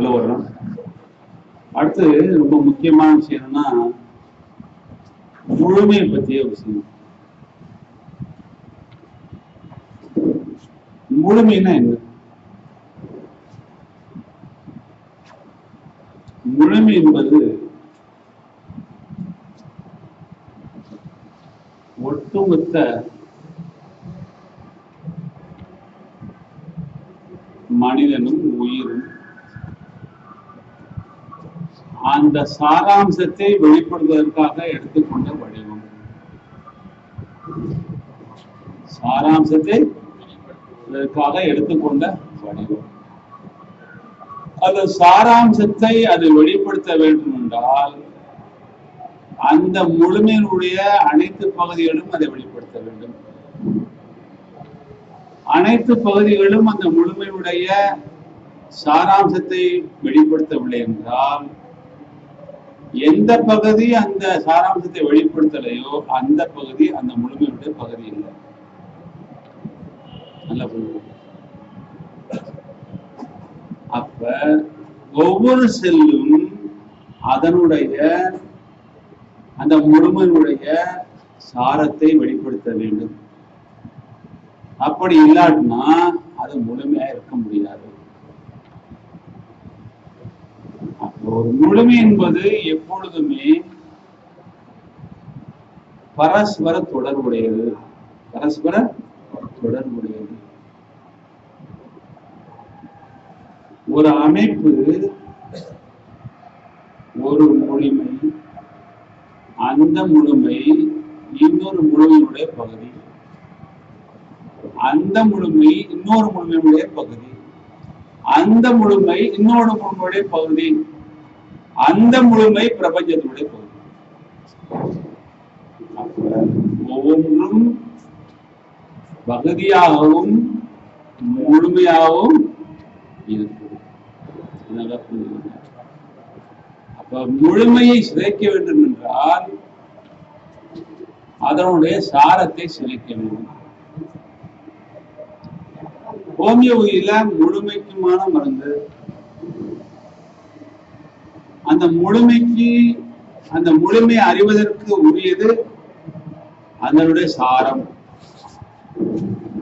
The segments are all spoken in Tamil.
உள்ள வரணும். அடுத்து ரொம்ப முக்கியமான விஷயம் என்னன்னா முழுமையை பற்றிய விஷயம். முழுமைன்னா என்ன? முழுமை என்பது ஒட்டுமொத்த மனிதனும் உயிரும் அந்த சாராம்சத்தை வெளிப்படுத்துவதற்காக எடுத்துக்கொண்ட வடிவம். சாராம்சத்தை எடுத்துக்கொண்ட வடிவம். அந்த சாராம்சத்தை அது வெளிப்படுத்த வேண்டும் என்றால் அந்த முழுமையினுடைய அனைத்து பகுதிகளும் அதை வெளிப்படுத்த வேண்டும். அனைத்து பகுதிகளும் அந்த முழுமையுடைய சாராம்சத்தை வெளிப்படுத்தவில்லை என்றால் எந்த பகுதி அந்த சாராம்சத்தை வெளிப்படுத்தலையோ அந்த பகுதி அந்த முழுமையுடைய பகுதி இல்லை. நல்ல புரியுது. அப்ப ஒவ்வொரு செல்லும் அதனுடைய அந்த முழுமையுடைய சாரத்தை வெளிப்படுத்த வேண்டும். அப்படி இல்லாட்டினா அது முழுமையா இருக்க முடியாது. ஒரு முழுமை என்பது எப்பொழுதுமே பரஸ்பர தொடர்புடையது. பரஸ்பர தொடர்புடையது. ஒரு அமைப்பு, ஒரு முழுமை, அந்த முழுமை இன்னொரு முழுமையுடைய பகுதி, அந்த முழுமை இன்னொரு முழுமையுடைய பகுதி, அந்த முழுமை இன்னொரு முழுமையுடைய பகுதி, அந்த முழுமை பிரபஞ்சத்தினுடைய பகுதி. ஒவ்வொன்றும் பகுதியாகவும் முழுமையாகவும் இருக்குது. அப்ப முழுமையை சிதைக்க வேண்டும் என்றால் அதனுடைய சாரத்தை சிதைக்க வேண்டும். ஹோமியோபதியில முழுமைக்குமான மருந்து. அந்த முழுமையை அறிவதற்கு உரியது அதனுடைய சாரம்.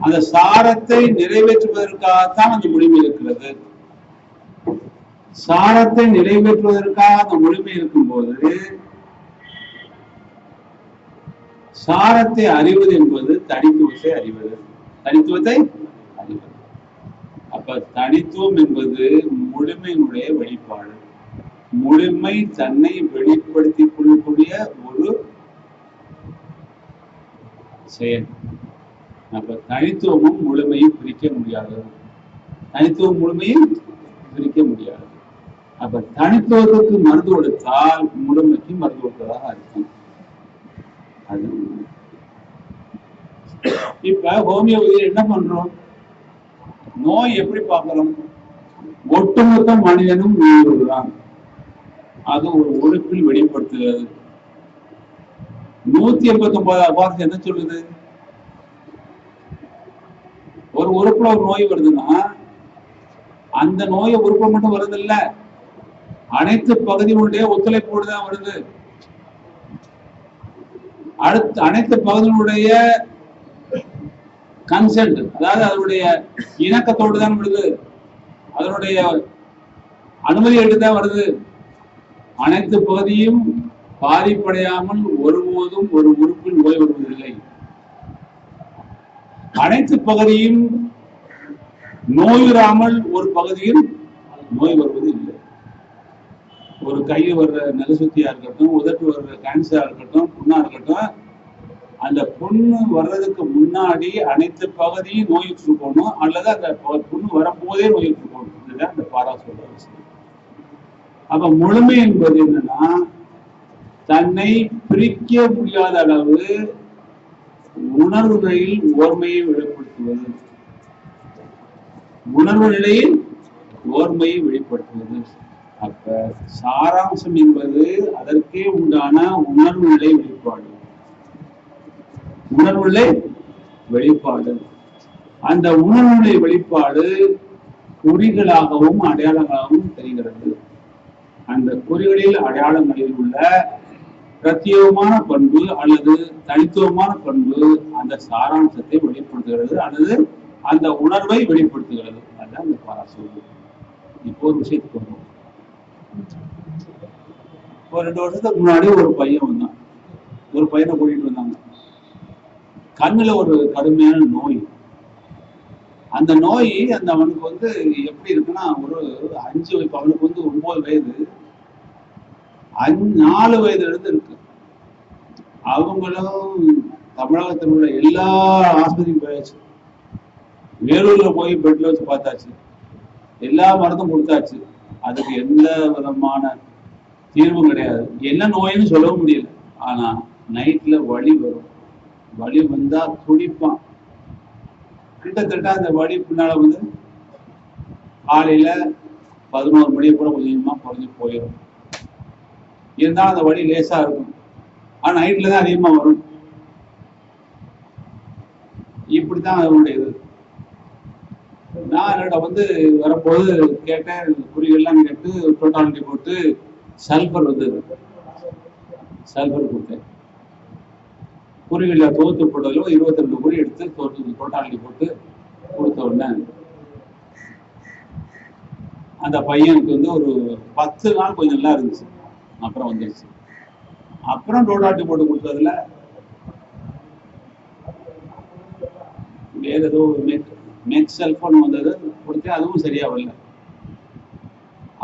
அந்த சாரத்தை நிறைவேற்றுவதற்காகத்தான் அந்த முழுமை இருக்கிறது. சாரத்தை நிறைவேற்றுவதற்காக அந்த முழுமை இருக்கும்போது சாரத்தை அறிவது என்பது தனித்துவத்தை அறிவது. தனித்துவத்தை அறிவது. அப்ப தனித்துவம் என்பது முழுமையினுடைய வெளிப்பாடு. முழுமை தன்னை வெளிப்படுத்திக் கொள்ளக்கூடிய ஒரு செயல். அப்ப தனித்துவமும் முழுமையும் பிரிக்க முடியாது. தனித்துவம் முழுமையும் பிரிக்க முடியாது. அப்ப தனித்துவத்துக்கு மருந்து கொடுத்தால் முழுமைக்கு மருந்து கொடுத்ததாக அர்த்தம். அது இப்ப ஹோமியோபதியில் என்ன பண்றோம்? நோய் எப்படி பார்க்கிறோம்? ஒட்டுமொத்த மனிதனும் உயிர்தான். அது ஒரு உறுப்பில் வெளிப்படுத்துகிறது. 189 வார்த்தை என்ன சொல்லுது? ஒரு உறுப்புல ஒரு நோய் வருதுன்னா அந்த நோயை உறுப்பு மட்டும் வருது இல்ல, அனைத்து பகுதிகளுடைய ஒத்துழைப்போடு தான் வருது. அனைத்து பகுதிகளுடைய கன்சென்ட், அதாவது அதனுடைய இணக்கத்தோடு தான் வருது. அதனுடைய அனுமதி எடுத்துதான் வருது. அனைத்து பகுதியும் பாதிப்படையாமல் ஒருபோதும் ஒரு உறுப்பில் நோய் வருவதில்லை. அனைத்து பகுதியும் நோயுறாமல் ஒரு பகுதியில் நோய் வருவது இல்லை. ஒரு கையில் வர்ற நெலசுத்தியா இருக்கட்டும், உதட்டு வர்ற கேன்சரா இருக்கட்டும், புண்ணா இருக்கட்டும், அந்த புண்ணு வர்றதுக்கு முன்னாடி அனைத்து பகுதியும் நோயுற்று போகணும், அல்லது அந்த புண்ணு வரும்போதே நோயுற்று போகணும். இதுதான் இந்த பாரா சொல்ற விஷயம். அப்ப முழுமை என்பது என்னன்னா தன்னை பிரிக்க முடியாத அளவு உணர்வு நிலையில் ஓர்மையை வெளிப்படுத்துவது. உணர்வு நிலையில் ஓர்மையை வெளிப்படுத்துவது. அப்ப சாராம்சம் என்பது அதற்கே உண்டான உணர்வு நிலை வெளிப்பாடு. உணர்வு நிலை வெளிப்பாடு. அந்த உணர்வு நிலை வெளிப்பாடு குறிகளாகவும் அடையாளங்களாகவும் தெரிகிறது. அந்த குறிகளில் அடையாளங்களில் உள்ள பிரத்யேகமான பண்பு அல்லது தனித்துவமான பண்பு அந்த சாராம்சத்தை வெளிப்படுத்துகிறது அல்லது அந்த உணர்வை வெளிப்படுத்துகிறது. அதுதான் இந்த பாராசூழல். இப்போ ஒரு விஷயத்துக்கு வரும். ஒரு 2 வருஷத்துக்கு முன்னாடி ஒரு பையன் வந்தான். ஒரு பையனை கூட்டிட்டு வந்தாங்க. கண்ணுல ஒரு கடுமையான நோய். அந்த நோய் அவனுக்கு எப்படி இருக்குன்னா, ஒரு 5 அவனுக்கு 9 வயது, 4 வயதுல இருந்து இருக்கு. அவங்களும் தமிழகத்தில் உள்ள எல்லா ஆஸ்பத்திரியும் போயாச்சு. வேலூர்ல போய் பெட்ல வச்சு பார்த்தாச்சு. எல்லா மருந்தும் கொடுத்தாச்சு. அதுக்கு எந்த விதமான தீர்வும் கிடையாது. என்ன நோயின்னு சொல்லவும் முடியல. ஆனா நைட்ல வலி வரும். வலி வந்தா துடிப்பான். கிட்டத்தட்ட அந்த வலி பின்னால காலையில 11 மணி கூட கொஞ்சமா குறைஞ்சு போயிடும். இருந்தாலும் அந்த வலி லேசா இருக்கும். ஆனா நைட்ல தான் அதிகமா வரும். இப்படித்தான் அவனுடைய இது. நான் என்னோட வரும்போது கேட்டேன், குறிகள்லாம் கேட்டு டோட்டாலிட்டி போட்டு சல்பர் சல்பர் கொடுத்தேன். குறிகளை தொகுத்து போட்டதில் 22 குறி எடுத்து டோட்டாலிட்டி போட்டு கொடுத்த உடனே அந்த பையனுக்கு ஒரு 10 நாள் கொஞ்சம் நல்லா இருந்துச்சு. அப்புறம் வந்துருச்சு. அப்புறம் டோட்டாலிட்டி போட்டு கொடுத்ததுல வேற ஏதோ மேக் செல்போன் வந்தது கொடுத்தேன். அதுவும் சரியா வரல.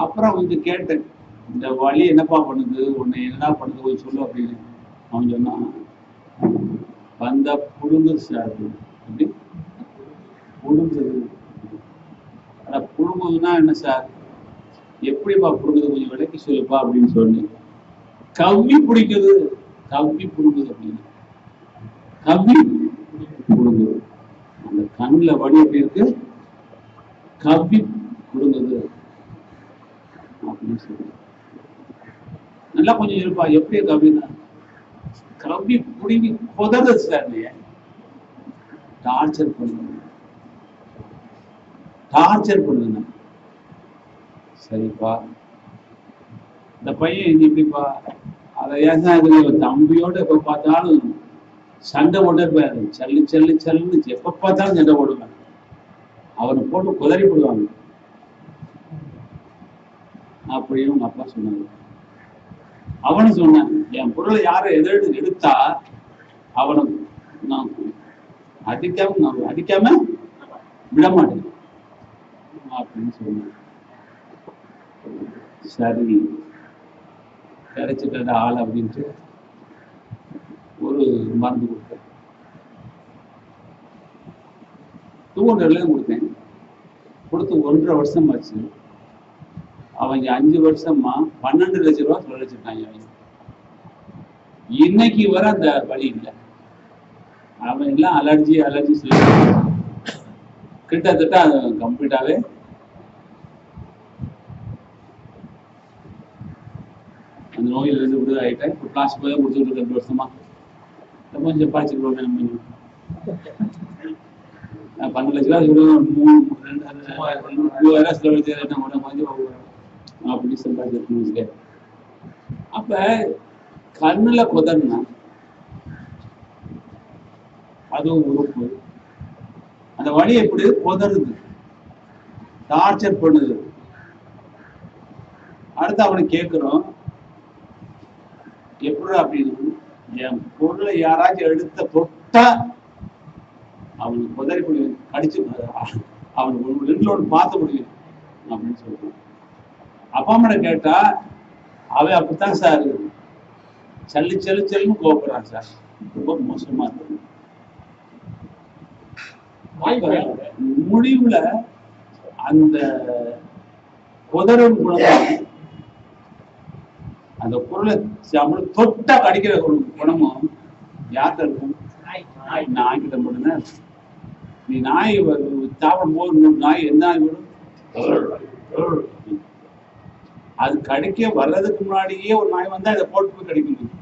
அப்புறம் கேட்டேன், இந்த வலி என்னப்பா பண்ணுது, உன்னை என்னடா பண்ணுது போய் சொல்லு அப்படின்னு. அவன் சொன்னான், வந்தா புடுங்குது சார். அப்படி புடுங்குது. புடுங்குதுன்னா என்ன சார், எப்படிப்பா புடுங்குது, கொஞ்சம் விலைக்கு சொல்லுப்பா அப்படின்னு சொல்லி. கவ்வி பிடிக்குது, கவ்வி புடுங்குது அப்படின்னு. கவ்வி புடுங்குது. அந்த கண்ணுல வலி எப்படி இருக்கு, கவ்வி புடுங்குது அப்படின்னு சொல்லி. நல்லா கொஞ்சம் இருப்பா, எப்படி கவ்வினா, கவ்வி புடுங்கி புதறது சார். டார்ச்சர் பண்ணுங்க. சரிப்பா, இந்த பையன் இப்படிப்பா, அதை ஏன் தம்பியோட எப்ப பார்த்தாலும் சண்டை போட்டே போயாரு. சல்லுன்னு எப்ப பார்த்தாலும் சண்டை போடுவேன். அவனை போட்டு குதறி போடுவாங்க அப்படின்னு உங்க அப்பா சொன்னாங்க. அவனும் சொன்னான், என் பொருளை யாரை எடுத்தா அவனை நான் அடிக்காம விட மாட்டேன் அப்படின்னு சொன்னான். சரி, கிடைச்சிட்ட ஆள் அப்படின்ட்டு ஒரு மருந்து கொடுத்தேன். 200 கொடுத்தேன். கொடுத்து 1.5 வருஷம் ஆச்சு. அவங்க 5 வருஷமா 12 லட்சம் ரூபாய் செலவழிச்சிட்டாங்க. இன்னைக்கு வர அந்த வழி இல்லை. அவன் எல்லாம் அலர்ஜி சொல்லி கிட்டத்தட்ட அது கம்ப்ளீட்டாவே அந்த நோயில இருந்து விடுதலை ஆயிட்டேன். இப்போ கிளாஸ் போய் கொடுத்துட்டு 2 வருஷமா கொஞ்சம் பாய்ச்சிருக்கோம். 12 லட்சம் ரூபாய் 3000 செலவழிச்சு அப்படி சம்பாதிச்சு. அப்ப கண்ணுல குதர்னா அதுவும் உறுப்பு. அந்த வழி எப்படி குதறுது, டார்ச்சர் பண்ணுது. அடுத்து அவனுக்கு கேட்கிறோம், எப்படி அப்படின்னு, என் பொருளை யாராச்சும் எடுத்த தொட்டா அவனுக்கு குதறி முடியும், கடிச்சு அவனுக்கு 2 லோடு பார்த்த முடியும் அப்படின்னு சொல்றான். அப்பா அம்மா கேட்டா அவன் அப்படித்தான் சார் சல்லுன்னு கோபப்படுறான் சார், ரொம்ப மோசமா இருக்கு. முடிவுல அந்த குதறும் குணமும் அந்த பொருளை தொட்டா கடிக்கிற குணமும் யார்கிட்ட இருக்கும்? நாய்கிட்ட மட்டும்தான். நீ நாய் சாப்பிடும் போது நாய் என்ன வரும், அது கடிக்க வர்றதுக்கு முன்னாடியே ஒரு நாய் வந்தா இதை போட்டு போய் கடிக்கணும்.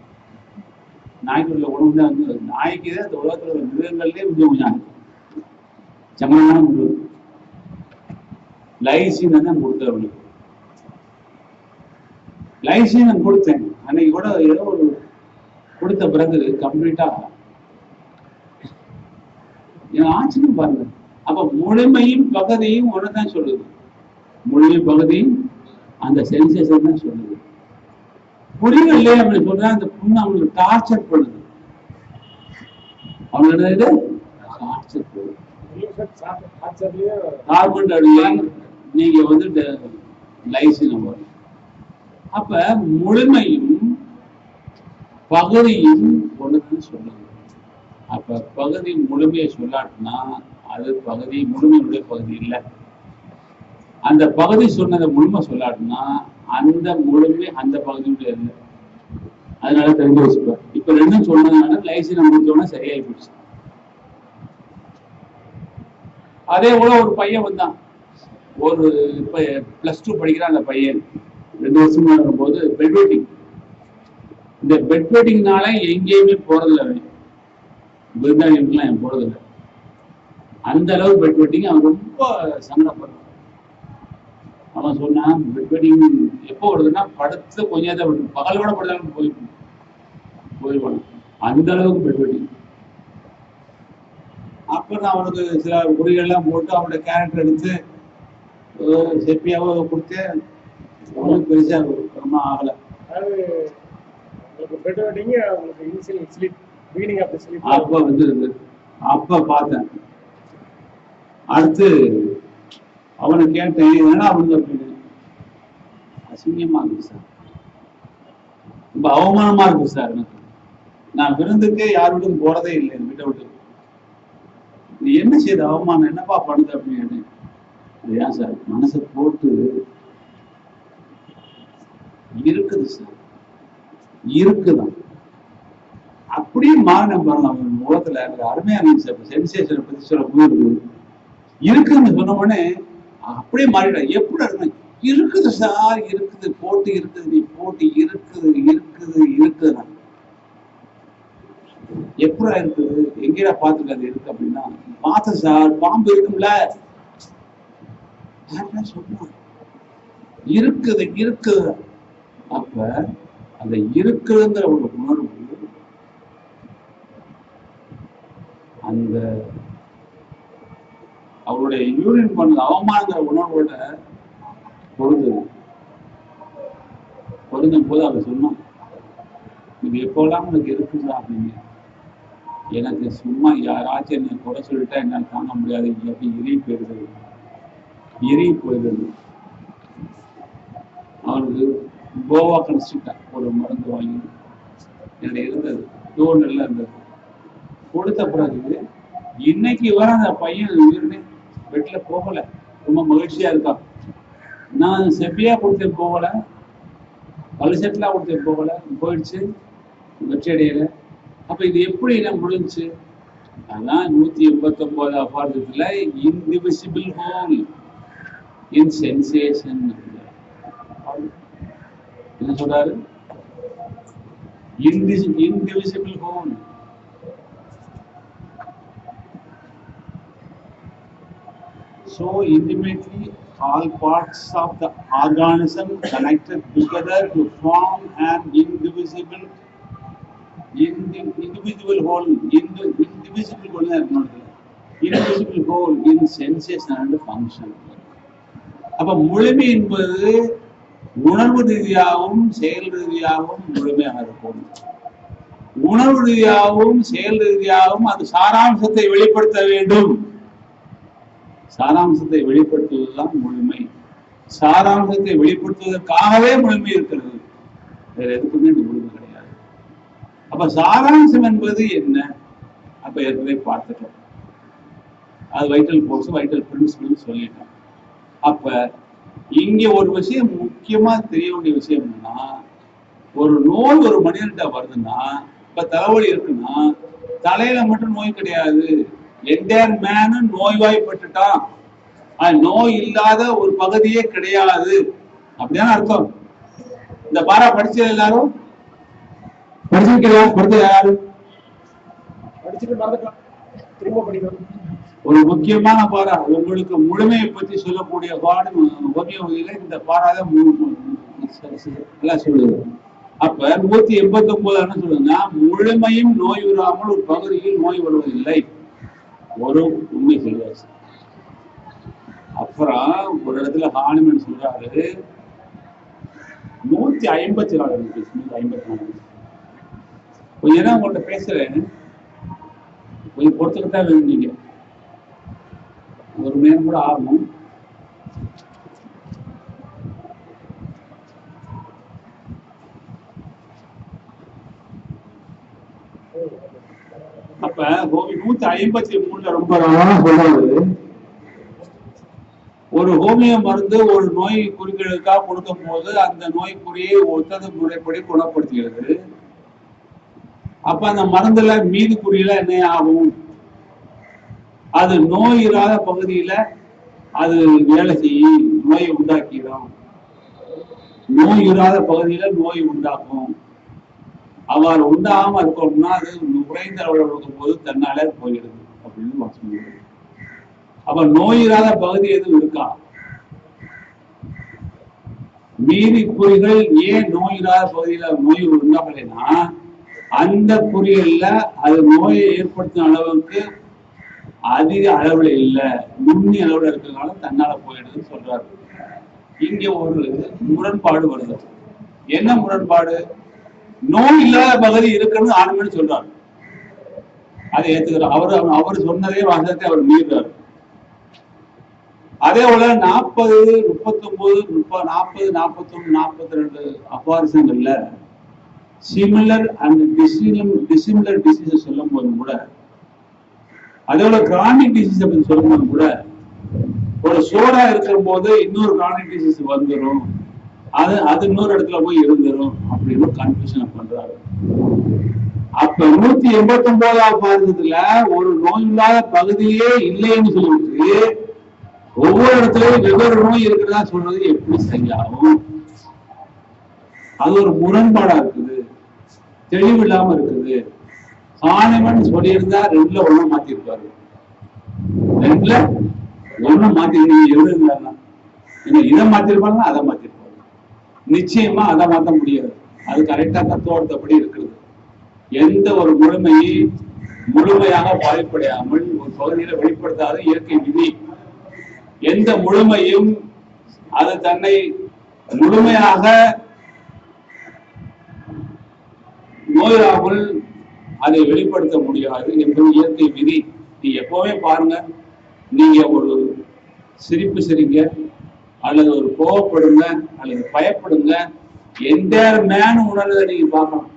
நாய்க்குள்ள உணவு தான் நாய்க்கு தான் இந்த உலகத்துல மிருகங்கள்லயே கொஞ்சம் சமமான மிருகம். லைசின் தான் கொடுத்தேன் அவனுக்கு. லைசின் நான் கொடுத்தேன் அன்னைக்கு கூட ஏதோ ஒரு கொடுத்த பிறகு கம்ப்ளீட்டா ஆச்சரியம் பாருங்க. அப்ப முழுமையும் பகுதியும் ஒண்ணுதான் சொல்லுது. முழுமை பகுதியும் அந்த சென்சேஷன் தான் சொல்லுது. புரியவில்லை அப்படின்னு சொல்றா அந்த புண்ணு அவங்களுக்கு டார்ச்சர் பண்ணுது. அவங்களுக்கு டார்ச்சர் பண்ணுது. கார்பன் நீங்க வந்து லைசின் வரும். அப்ப முழுமையும் பகுதியும் ஒண்ணுதான் சொல்லுது. அப்ப பகுதி முழுமையை சொல்லாட்டினா அது பகுதி முழுமையுடைய பகுதி இல்லை. அந்த பகுதி சொன்னதை முழுமை சொல்லாட்டினா அந்த முழுமை அந்த பகுதியுடைய இல்லை. அதனால தெரிஞ்சு வச்சுப்பேன். இப்ப ரெண்டும் சொன்னதுனால லைசினை முடிச்சோன்னா சரியாயி போச்சு. அதே போல ஒரு பையன் வந்தான், ஒரு இப்ப +2 படிக்கிறான். அந்த பையன் 2 வருஷமா இருக்கும்போது பெட் வெட்டிங். இந்த பெட் வெட்டிங்னால எங்கேயுமே போறதில்லை. விருந்தாளிகளுக்குலாம் போறதில்லை. அந்த அளவு பெட் வெட்டிங் அவன் ரொம்ப சங்கடப்படுறான். அவன் சொன்னான் பெட் வெட்டிங் எப்போ வருதுன்னா படுத்து கொஞ்சம் தான் விட்டு பகலோட படுத்தாலும் போயிடுவான். அந்த அளவுக்கு பெட் வெட்டிங். அப்ப நான் அவனுக்கு சில குறிகள்லாம் போட்டு அவனுடைய கேரக்டர் எடுத்து செப்பியாவோ கொடுத்து அவனுக்கு பெருசா ரொம்ப ஆகல. அப்ப வந்து அப்ப பார்த்தேன். அடுத்து அவனை கேட்டேன், ஏன்னா அவனுக்கு அப்படின்னு அசிங்கமா இருக்கு சார், ரொம்ப அவமானமா இருக்கு சார். எனக்கு நான் விருந்துக்கே யார் வீட்டும் போறதே இல்லை. வீட்டை விட்டு நீ என்ன செய்த அவமானம் என்னப்பா பண்ணுது அப்படின்னு. ஏன் சார் மனசை போட்டு இருக்குது சார், இருக்குதான். அப்படியே மாறின பாருங்க அவன் முகத்துல. எனக்கு அருமையா இருந்துச்சு. அப்ப சென்சேஷனை பத்தி சொல்ல போயிருக்கு. இருக்குன்னு சொன்ன உடனே அப்படியே மாறிட. எப்படி இருக்கு? இருக்குது சார், இருக்குது, போட்டு இருக்குது, நீ போட்டு இருக்குது இருக்குது இருக்குதான். எப்படா இருக்குது? எங்கேடா பாத்துக்க அது இருக்கு அப்படின்னா, பார்த்த சார் பாம்பு இருக்கும்ல சொல்லுவான். இருக்குது இருக்குது. அப்ப அந்த இருக்குங்கிற ஒரு உணர்வு அந்த அவருடைய யூரின் பண்ணது அவமானங்கிற உணர்வோட பொருந்தும் போது அவர் சொன்னான், இது எப்போல்லாம் உனக்கு இருக்குதா அப்படின்னு. எனக்கு சும்மா யாராச்சும் என்னை குறை சொல்லிட்டா என்னால் தாங்க முடியாது. அப்படி எரி போயிடுது. அவனுக்கு கோவா கணிச்சுட்டான். ஒரு மருந்து வாங்கி என்னுடைய இருந்தது டோர்ல இருந்தது கொடுத்த பிறகு இன்னைக்கு வர அந்த பையன் பெட்ல போகல. ரொம்ப மகிழ்ச்சியா இருக்கான். நான் செப்பியா கொடுத்தேன் போகல, பழுசெட்டலா கொடுத்தேன் போகல, போயிடுச்சு வெற்றி அடையல. அப்ப இது எப்படி எல்லாம் முடிஞ்சு? அதான் 189 அபார்த்தத்துல இன்டிவிசிபிள் ஹோல் இன் சென்சேஷன். என்ன சொல்றாரு? Indivisible whole. So intimately all parts of the organism connected together to form an indivisible whole. Indivisible whole indivisible whole in sensation and function. அப்ப முழுமை என்பது உணர்வு ரீதியாகவும் செயல் ரீதியாகவும் முழுமையாக இருக்கும். உணர்வு ரீதியாகவும் செயல் ரீதியாகவும் அது சாராம்சத்தை வெளிப்படுத்த வேண்டும். சாராம்சத்தை வெளிப்படுத்துவதுதான் முழுமை. சாராம்சத்தை வெளிப்படுத்துவதற்காகவே முழுமை இருக்கிறது, வேற எதுக்குமே இந்த முழுமை கிடையாது. அப்ப சாராம்சம் என்பது என்ன? அப்ப ஏற்கனவே பார்த்துட்டோம். அது வைட்டல் ஃபோர்ஸ், வைட்டல் பிரின்சிபிள் சொல்லிட்டோம். அப்ப இங்க ஒரு விஷயம் முக்கியமா தெரிய வேண்டிய விஷயம் என்னன்னா, ஒரு நோய் ஒரு மனிதன்கிட்ட வருதுன்னா, இப்ப தலைவலி இருக்குன்னா தலையில மட்டும் நோய் கிடையாது, என்டையர் மேனும் நோய்வாய்ப்பட்டுட்டான். நோய் இல்லாத ஒரு பகுதியே கிடையாது அப்படியான அர்த்தம். இந்த பாரா படிச்சது எல்லாரும் படிச்சிருக்கீங்களா? படிச்சது யாரு? படிச்சுட்டு மறந்துக்கலாம், திரும்ப படிக்கணும். ஒரு முக்கியமான பாரா உங்களுக்கு முழுமையை பற்றி சொல்லக்கூடிய பாடம் ஹோமியோபதியில இந்த பாராதான் சொல்லுது. அப்ப 189 சொல்லுங்க, முழுமையும் நோய் வராமல் ஒரு பகுதியில் நோய் வருவதில்லை, ஒரு உண்மை சொல்லுவாச்சு. அப்புறம் ஒரு இடத்துல ஹானிமன் சொல்றாரு 154 கொஞ்ச நேரம் உங்கள்கிட்ட பேசுறேன், கொஞ்சம் பொறுத்துக்கிட்டா வேணும். நீங்க ஒரு நேரம் கூட ஆகணும். அப்ப 153 ரொம்ப சொல்றாரு, ஒரு ஹோமியோ மருந்து ஒரு நோய் குறிகளுக்காக கொடுக்கும் போது அந்த நோய்க்குறியை ஒத்தது முறைப்படி குணப்படுத்துகிறது. அப்ப அந்த மருந்துல மீது குறியில என்ன ஆகும்? அது நோய் இல்லாத பகுதியில அது வேலை செய்யும், நோயை உண்டாக்கிடும். நோய் இல்லாத பகுதியில நோய் உண்டாக்கும். அவ்வாறு உண்டாகாம இருக்கணும்னா அது குறைந்த அளவில் இருக்கும் போது தன்னால போயிடுது அப்படின்னு சொல்லுவாங்க. அப்ப நோய் இல்லாத பகுதி எதுவும் இருக்கா? மீதி குறிகள் ஏன் நோய் இல்லாத பகுதியில நோய் உண்டாகலைன்னா அந்த குறிகள்ல அது நோயை ஏற்படுத்தும் அளவுக்கு அதிக அளவுல இல்ல, நுண்ணி அளவுல இருக்கிறதுனால தன்னால போயிடுதுன்னு சொல்றாரு. இங்க ஒரு முரண்பாடு வருது. என்ன முரண்பாடு? நோய் இல்லாத பகுதி இருக்குன்னு ஆரம்பி சொல்றாரு, அதை ஏத்துக்கிறார். அவரு சொன்னதே வாசகத்தை அவர் மீறாரு. அதே போல 40, 39, 40, 41, 42 அபாரிசங்கள்ல சிமிலர் அண்ட் டிசிமிலர் டிசீஸ் சொல்லும் போதும் கூட, அதோட கிரானிக் டிசீஸ் அப்படின்னு சொல்லும் போது கூட, ஒரு சோடா இருக்கிற போது இன்னொரு கிரானிக் டிசீஸ் வந்துடும், அது இன்னொரு இடத்துல போய் இருந்துடும் அப்படின்னு கன்ஃபியூஷன் பண்றாரு. அப்ப 189வது பாரதத்துல ஒரு நோய் இல்லாத பகுதியே இல்லைன்னு சொல்லிட்டு ஒவ்வொரு இடத்துலயும் வெவ்வேறு நோய் இருக்கிறதா சொல்றது எப்படி சரியாகும்? அது ஒரு முரண்பாடா இருக்குது, தெளிவு இல்லாம இருக்குது. ஹானிமன் சொல்லியிருந்தா 2ல 1 மாத்திருப்பாரு, 2ல 1 மாத்தி எழுதுனா இதை மாத்திருப்பாங்க, அதை மாத்திருப்பாங்க. நிச்சயமா அதை மாற்ற முடியாது, அது கரெக்டா தத்துவார்த்தப்படி இருக்கிறது. எந்த ஒரு முழுமையை முழுமையாக பாதிப்படையாமல் ஒரு பகுதியில வெளிப்படுத்தாத இயற்கை விதி. எந்த முழுமையும் அது தன்னை முழுமையாக நோயாமல் அதை வெளிப்படுத்த முடியாது என்பது இயற்கை விதி. நீ எப்பவுமே பாருங்க, நீங்க ஒரு சிரிப்பு சிரிங்க அல்லது ஒரு கோவப்படுங்க அல்லது பயப்படுங்க, எந்த மேன் உணர்றதை நீங்க பார்க்கணும்.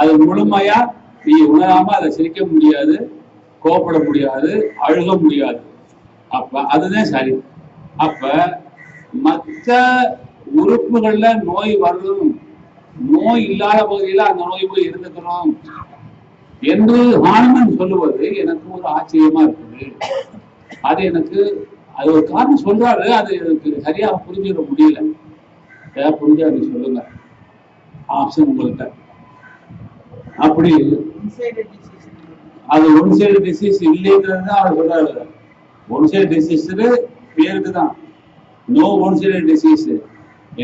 அது முழுமையா நீங்க உணராம அதை சிரிக்க முடியாது, கோவப்பட முடியாது, அழுக முடியாது. அப்ப அதுதான் சரி. அப்ப மற்ற உறுப்புகள்ல நோய் வரும், நோய் இல்லாத பகுதியில அந்த நோய் போய் இருந்துக்கணும் என்று ஹானிமன் சொல்லுவது எனக்கு ஒரு ஆச்சரியமா இருக்குது. அது எனக்கு அது ஒரு காரணம் சொல்றாரு, அது எனக்கு சரியாக புரிஞ்சுக்க முடியல. ஏதாவது புரிஞ்சா நீ சொல்லுங்க, ஆப்ஷன் உங்கள்கிட்ட. அப்படி அது ஒன் சைடு டிசீஸ் இல்லைங்கிறது தான் அவர் சொல்றாரு. ஒன் சைடு டிசீஸ் பேருக்கு தான், no one side disease.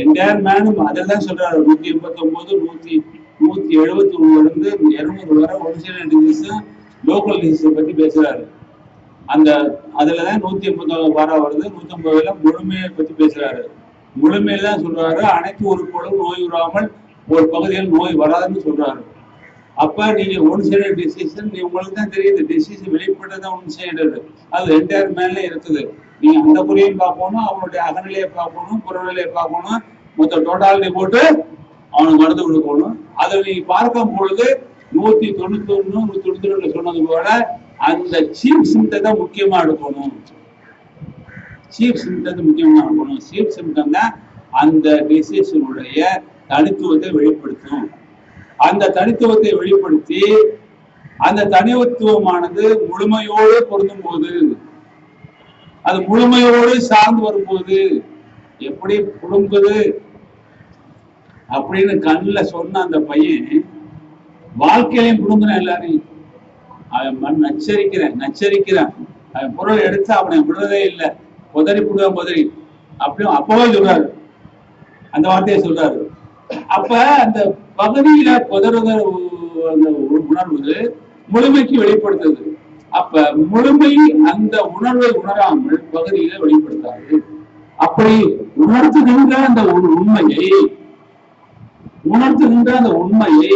Entire மேனும் அதெல்லாம் சொல்றாரு. 189, 171 இருந்து 200 வரை one side disease, local disease பத்தி பேசுறாரு. அந்த அதுலதான் 180 வாரம் வருது. 150 முழுமையை பத்தி பேசுறாரு. முழுமையில சொல்றாரு அனைத்து உறுப்புகளும் நோய் வராமல் ஒரு பகுதியில் நோய் வராதுன்னு சொல்றாரு. அப்ப நீங்க ஒன் சைடு டிசீஸ் உங்களுக்கு தான் தெரியுது, டிசீஸ் வெளிப்பட்டதான் ஒன் சைடு, அது என்டையர் மேல இருக்குது. நீங்க அந்த குறியையும் பார்க்கணும், அவனுடைய அகநிலையை பார்க்கணும், புறநிலையை பார்க்கணும், மொத்த டோட்டாலிட்டி போட்டு அவனுக்கு மருந்து கொடுக்கணும். அதை நீங்க பார்க்கும் பொழுது 191, 192 சொன்னது போல அந்த சீப் சிம்டத்தை முக்கியமா எடுக்கணும். சீப் சிம்டத்தை முக்கியமா எடுக்கணும். சீப் சிம்டம் தான் அந்த டிசீஸினுடைய தனித்துவத்தை வெளிப்படுத்தும். அந்த தனித்துவத்தை வெளிப்படுத்தி அந்த தனித்துவமானது முழுமையோடு பொருந்தும் போது, அது முழுமையோடு சார்ந்து வரும்போது எப்படி புடுங்குது அப்படின்னு கண்ணுல சொன்ன அந்த பையன் வாழ்க்கையிலையும் புடுங்குன எல்லாரையும். அவன் நச்சரிக்கிறேன் அவன் பொருள் எடுத்து அவனை விடுறதே இல்லை, உதறி புடுவேன் உதறி அப்படியும் அப்பவே சொல்றாரு, அந்த வார்த்தையை சொல்றாரு. அப்ப அந்த பகுதியில புதறுதல் அந்த உணர்வு முழுமைக்கு வெளிப்படுத்துது. அப்ப முழுமை அந்த உணர்வை உணராமல் பகுதியில வெளிப்படுத்தாது. அப்படி உணர்த்துகின்ற அந்த உண்மையை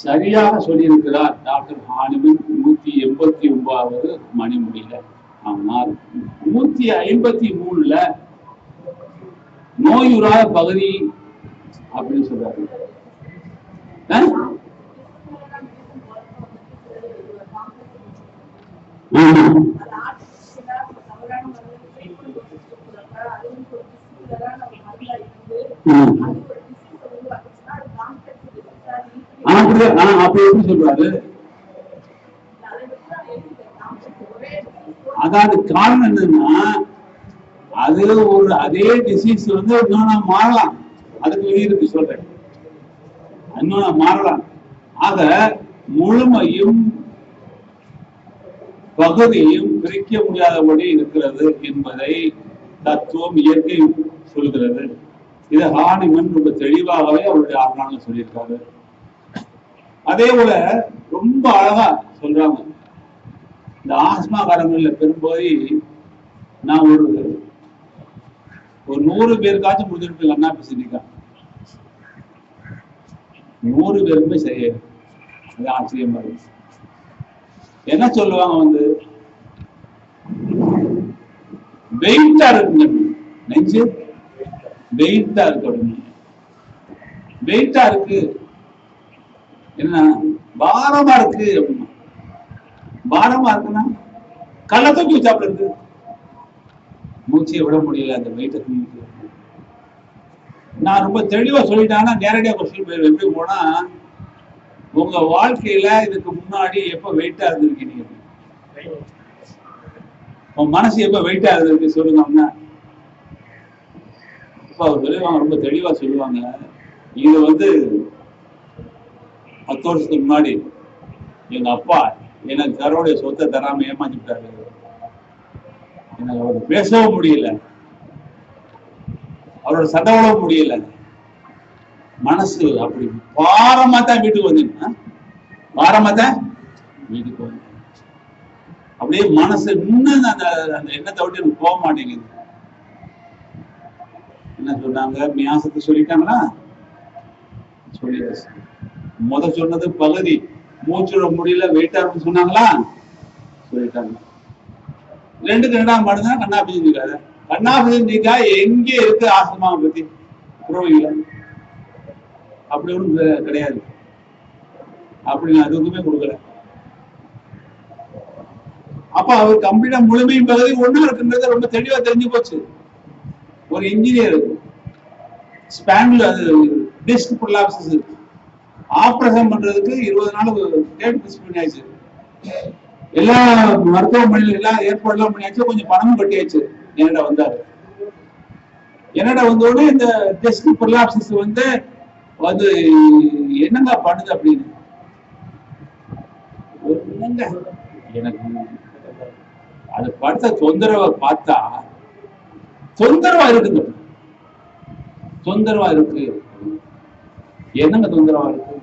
சரியாக சொல்லியிருக்கிறார் டாக்டர் ஹானிமன் 189வது மணிமொழியில. ஆனால் 153ல நோயுறாத பகுதி அப்படின்னு சொல்றாரு. அப்படி எப்படி சொல்றாரு? அதாவது காரணம் என்னன்னா, அது ஒரு அதே டிசீஸ் இன்னொன்னு மாறலாம், அதுக்கு வெளியே இருக்கு சொல்றேன், இன்னொன்னு மாறலாம். ஆக முழுமையும் பகுதியும் பிரிக்க முடியாதபடி இருக்கிறது என்பதை தத்துவம் இயற்கை சொல்கிறது. இதை ஹானிமன் ரொம்ப தெளிவாகவே அவருடைய ஆராய்ச்சியில் சொல்லியிருக்காரு. அதே போல ரொம்ப அழகா சொல்றாங்க, இந்த ஆஸ்மா காரங்கள்ல பெரும்பகுதி நான் ஒரு 100 பேருக்காச்சும் முடிஞ்சிருக்கு கண்ணா பேசிருக்கா, 100 பேருமே செய்ய ஆச்சரியமா இருக்கு. என்ன சொல்லுவாங்க, வெயிட்டா இருக்குங்க நெஞ்சு, வெயிட்டா இருக்கு அப்படின்னு. வெயிட்டா இருக்கு என்ன, பாரமா இருக்கு அப்படின்னா, பாரமா இருக்குன்னா கள்ள தூக்கி வச்சாப்புல இருக்கு, மூச்சையை விட முடியல அந்த வெயிட்டை தூக்கி. நான் ரொம்ப தெளிவா சொல்லிட்டாங்கன்னா நேரடியா கொஸ்டின் பேர் எப்படி போனா, உங்க வாழ்க்கையில இதுக்கு முன்னாடி எப்ப வெயிட்டா இருந்திருக்கீங்க, உன் மனசு எப்ப வெயிட்டா இருந்திருக்கு சொல்லுங்க. இப்ப அவர் சொல்லுவாங்க, ரொம்ப தெளிவா சொல்லுவாங்க, இது 10 வருஷத்துக்கு முன்னாடி எங்க அப்பா எனக்கு தரோடைய சொத்தை தராம ஏமாத்திட்டாரு, எனக்கு அவரோட பேசவும் முடியல, அவரோட சதவளவும் முடியல, மனசு அப்படி பாரமா தான் வீட்டுக்கு வந்து, பாரமா தான் வீட்டுக்கு வந்து அப்படியே மனசு இன்னும் அந்த எண்ணத்தை விட்டு எனக்கு போக மாட்டேங்குது. என்ன சொன்னாங்க, மியாசத்தை சொல்லிட்டாங்களா, சொல்லியாச்சு. சொன்னது பகுதி, மூச்சுட முடியல வெயிட்டா இருக்குன்னு சொன்னாங்களா, சொல்லிட்டாங்க. 2க்கு 2ஆம் பாடுதான் கண்ணாபிஜிக்காத. கண்ணாபிஜிக்கா எங்க இருக்கு ஆஸ்மாவை பத்தி புரோகில அப்படி ஒன்றும் கிடையாது, அப்படி நான் எதுவுமே கொடுக்கல. அப்ப அவர் கம்ப்ளீட்டா முழுமையும் பகுதி ஒண்ணா இருக்குன்றது ரொம்ப தெளிவா தெரிஞ்சு போச்சு. ஒரு இன்ஜினியர் ஸ்பேன்ல டிஸ்க் ப்ரொலாப்சிஸ் ஆபரேஷன் பண்றதுக்கு 20 நாள் டேட் பிக்ஸ் பண்ணியாச்சு, எல்லா மருத்துவமனையில எல்லா ஏற்பாடுலாம் பண்ணியாச்சு, கொஞ்சம் பணமும் கட்டியாச்சு. என்னடா வந்தாரு, என்னடா வந்தோடனே இந்த டிஸ்க் ப்ரொலாப்சிஸ் என்னங்க பண்ணுது அப்படின்னு எனக்கு அது படுத்த தொந்தரவை பார்த்தா தொந்தரவா இருக்குது, தொந்தரவா இருக்கு. என்னங்க தொந்தரவா இருக்கு,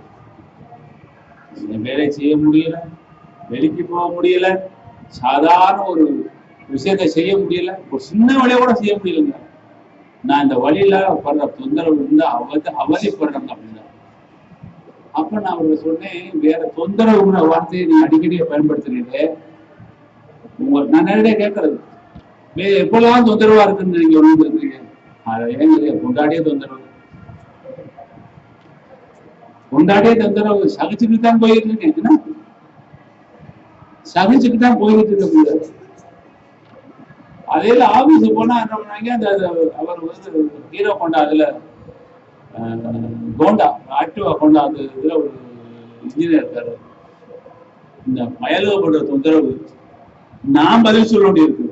வேலை செய்ய முடியல, வெளிக்கு போக முடியல, சாதாரண ஒரு விஷயத்தை செய்ய முடியல, ஒரு சின்ன வேலையை கூட செய்ய முடியலங்க. நான் இந்த வழியில படுற தொந்தரவு அவதிப்படுறேங்க அப்படின்னா. அப்ப நான் அவருக்கு சொன்னேன், வேற தொந்தரவுங்கிற வார்த்தையை நீ அடிக்கடியை பயன்படுத்துறீங்களே, நான் நேரடியா கேட்கறது, எப்பெல்லாம் தொந்தரவா இருக்குன்னு நீங்க ஒண்ணு அதை ஏங்க கொண்டாடியே தொந்தரவு, கொண்டாடியே தொந்தரவு, சகிச்சுக்கிட்டு தான் போயிட்டு இருக்கேன், என்ன சகிச்சுக்கிட்டு தான் போயிட்டு இருக்க முடியாது. அதே ஆபீஸ் போனா என்ன பண்ணாங்க, அந்த அவர் ஹீரோ கொண்டா அதுல கோண்டா ஆக்டிவா கொண்டா அந்த இதுல ஒரு இன்ஜினியர் இருக்காரு. இந்த மயலுவப்படுற தொந்தரவு நான் பதில் சொல்ல வேண்டியிருக்கு.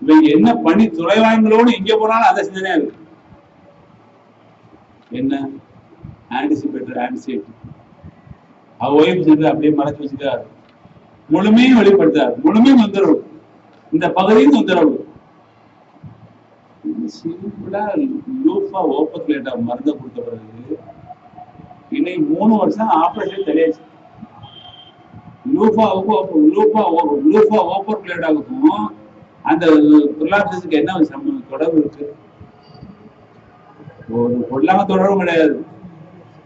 இவங்க என்ன பண்ணி துறைவாய்களோடு எங்க போனாலும் அந்த சிந்தனையா இருக்கு. என்ன ஆன்டிசிபேட்டர் ஆன்சியேட் ஒய்ஃப் சென்று அப்படியே மறைச்சு வச்சுட்டார். முழுமையும் வெளிப்படுத்தார், முழுமையும் தொந்தரவு, இந்த பகுதியும் தொந்தரவு. சிம்பிளா லூஃபா ஓப்பர் பிளேட்டா மருந்த கொடுத்த பிறகு இன்னைக்கு 3 வருஷம் ஆபரேஷன் தெரியாது. லூஃபா ஓப்பர் பிளேட்டாவுக்கும் அந்த ப்ரிலாப்சிஸ்க்கு என்ன தொடர்பு இருக்கு? ஒரு பொருளாக தொடர்பும் கிடையாது.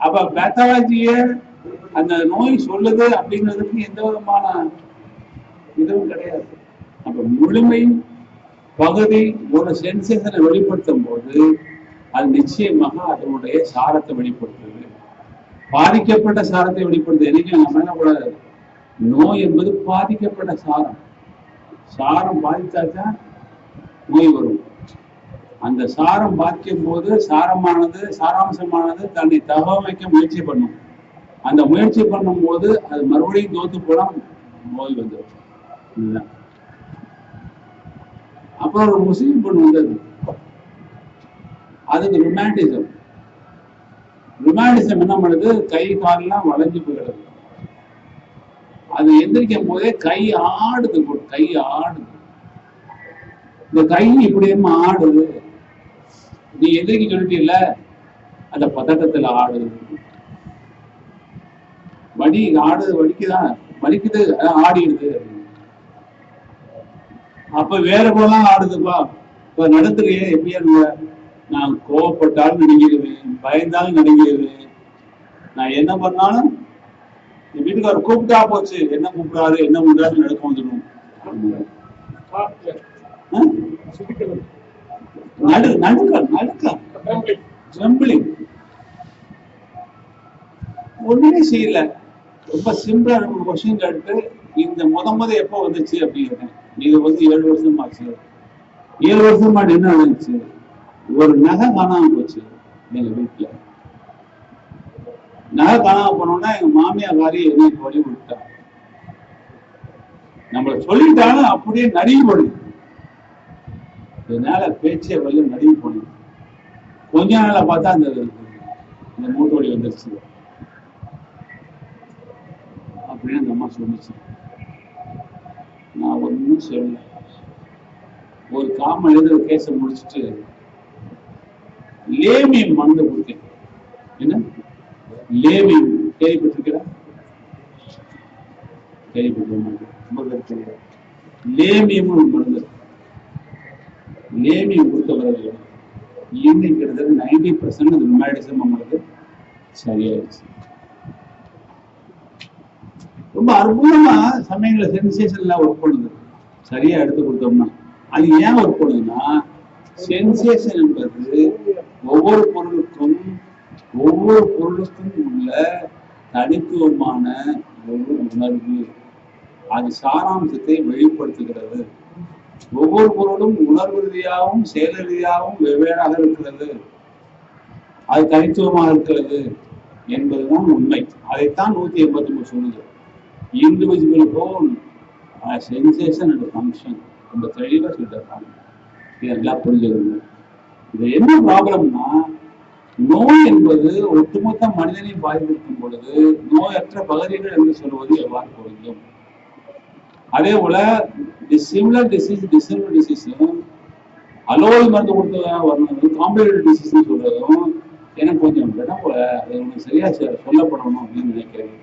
அப்ப பேத்தாலஜிய அந்த நோய் சொல்லுது அப்படிங்கிறதுக்கு எந்த விதமான இதுவும் கிடையாது. அப்ப முழுமை பகுதி ஒரு சென்சேஷனை வெளிப்படுத்தும் போது அது நிச்சயமாக அதனுடைய சாரத்தை வெளிப்படுத்துது. பாதிக்கப்பட்ட சாரத்தை வெளிப்படுத்துது. என்னைக்கும் நம்ம என்ன கூடாது, நோய் என்பது பாதிக்கப்பட்ட சாரம். சாரம் பாதித்தாதான் நோய் வரும். அந்த சாரம் பாதிக்கும் போது சாராம்சமானது தன்னை தகவமைக்க முயற்சி பண்ணும். அந்த முயற்சி பண்ணும் போது அது மறுபடியும் தோத்து போனா நோய் வந்துடும். அப்புறம் ஒரு முஸ்லீம் பொண்ணு வந்தது, அதுக்கு ரொமான்டிசம் என்ன பண்ணுது, கை காலெல்லாம் வளைஞ்சு போயிடுது. அது எந்திரிக்கும் போதே கை ஆடுது. இந்த கை இப்படியுமா ஆடுது. நீ எந்திரிக்க சொல்லிட்டீல்ல, அந்த பதட்டத்துல ஆடுது. வலிக்குது, ஆடிடுது. அப்ப வேற போலாம் ஆடுதுப்பா. இப்ப நடத்துறியே எப்படியா, நான் கோவப்பட்டாலும் நடுங்கிடுவேன், பயந்தாலும் நடுங்கிடுவேன். நான் என்ன பண்ணாலும் என் வீட்டுக்காரர் கூப்பிட்டா போச்சு, என்ன கூப்பிடாரு என்ன பண்றாரு நடக்க வந்துடும். ஒண்ணுமே செய்யல. ரொம்ப சிம்பிளா நம்ம கொஸ்டின் கேட்டு, இந்த முத எப்ப வந்துச்சு அப்படின்னு. இது 7 வருஷம் ஆச்சு. 7 வருஷமா என்ன நடந்துச்சு? ஒரு நகை காணாம போச்சு எங்க வீட்டுல. நகை காணாம போனோம்னா எங்க மாமியாரி எனக்கு வழி விட்டா. நம்மள சொல்லிட்டாலும் அப்படியே நடுங்கி போடுது. இதனால பேச்சே வழி நடுங்கி போனது. கொஞ்ச நாள பார்த்தா அந்த மூட்டு வலி வந்துருச்சு அப்படின்னு அந்த அம்மா சொல்லிச்சு. நான் ஒன்னும் சொல்லல. ஒரு காமன் எழுதுற கேச முடிச்சுட்டு லேமியம் மருந்து கொடுத்தேன். என்ன லேமியம் கேள்விப்பட்டிருக்கிறேன்? லேமியம் மருந்து. லேமியம் கொடுத்தவர்கள் இன்னைக்கு கிட்டத்தட்ட 90% ரொமாட்டிசம் நம்மளுக்கு சரியாயிடுச்சு. ரொம்ப அற்புதமா சமயங்கள சென்சேஷன்ல ஒர்க் பண்ணுது. சரியா எடுத்து கொடுத்தோம்னா அது ஏன் ஒர்க் பண்ணுதுன்னா, சென்சேஷன் என்பது ஒவ்வொரு பொருளுக்கும் உள்ள தனித்துவமான ஒரு உணர்வு. அது சாராம்சத்தை வெளிப்படுத்துகிறது. ஒவ்வொரு பொருளும் உணர்வு ரீதியாகவும் செயல் ரீதியாகவும் வெவ்வேறாக இருக்கிறது. அது தனித்துவமாக இருக்கிறது என்பதுதான் உண்மை. அதைத்தான் 189 சொல்லுது. Individual whole sensation and function ரொம்ப தெளிவாக சொல்லிட்டாங்க. இதெல்லாம் புரிஞ்சுக்கணும். இது என்ன ப்ராப்ளம்னா, நோய் என்பது ஒட்டுமொத்த மனிதனையும் பாதித்திருக்கும் பொழுது நோயற்ற பகுதிகள் என்று சொல்வது எவ்வாறு பொருந்தும்? அதே போல சிமிலர் டிசீஸும் அலோவல் மருந்து கொடுத்ததாக வரணும், காம்ப்ளிகேட்டட் டிசீஸ் சொல்றதும் எனக்கு கொஞ்சம் அதை உங்களுக்கு சரியா சொல்லப்படணும் அப்படின்னு நினைக்கிறேன்.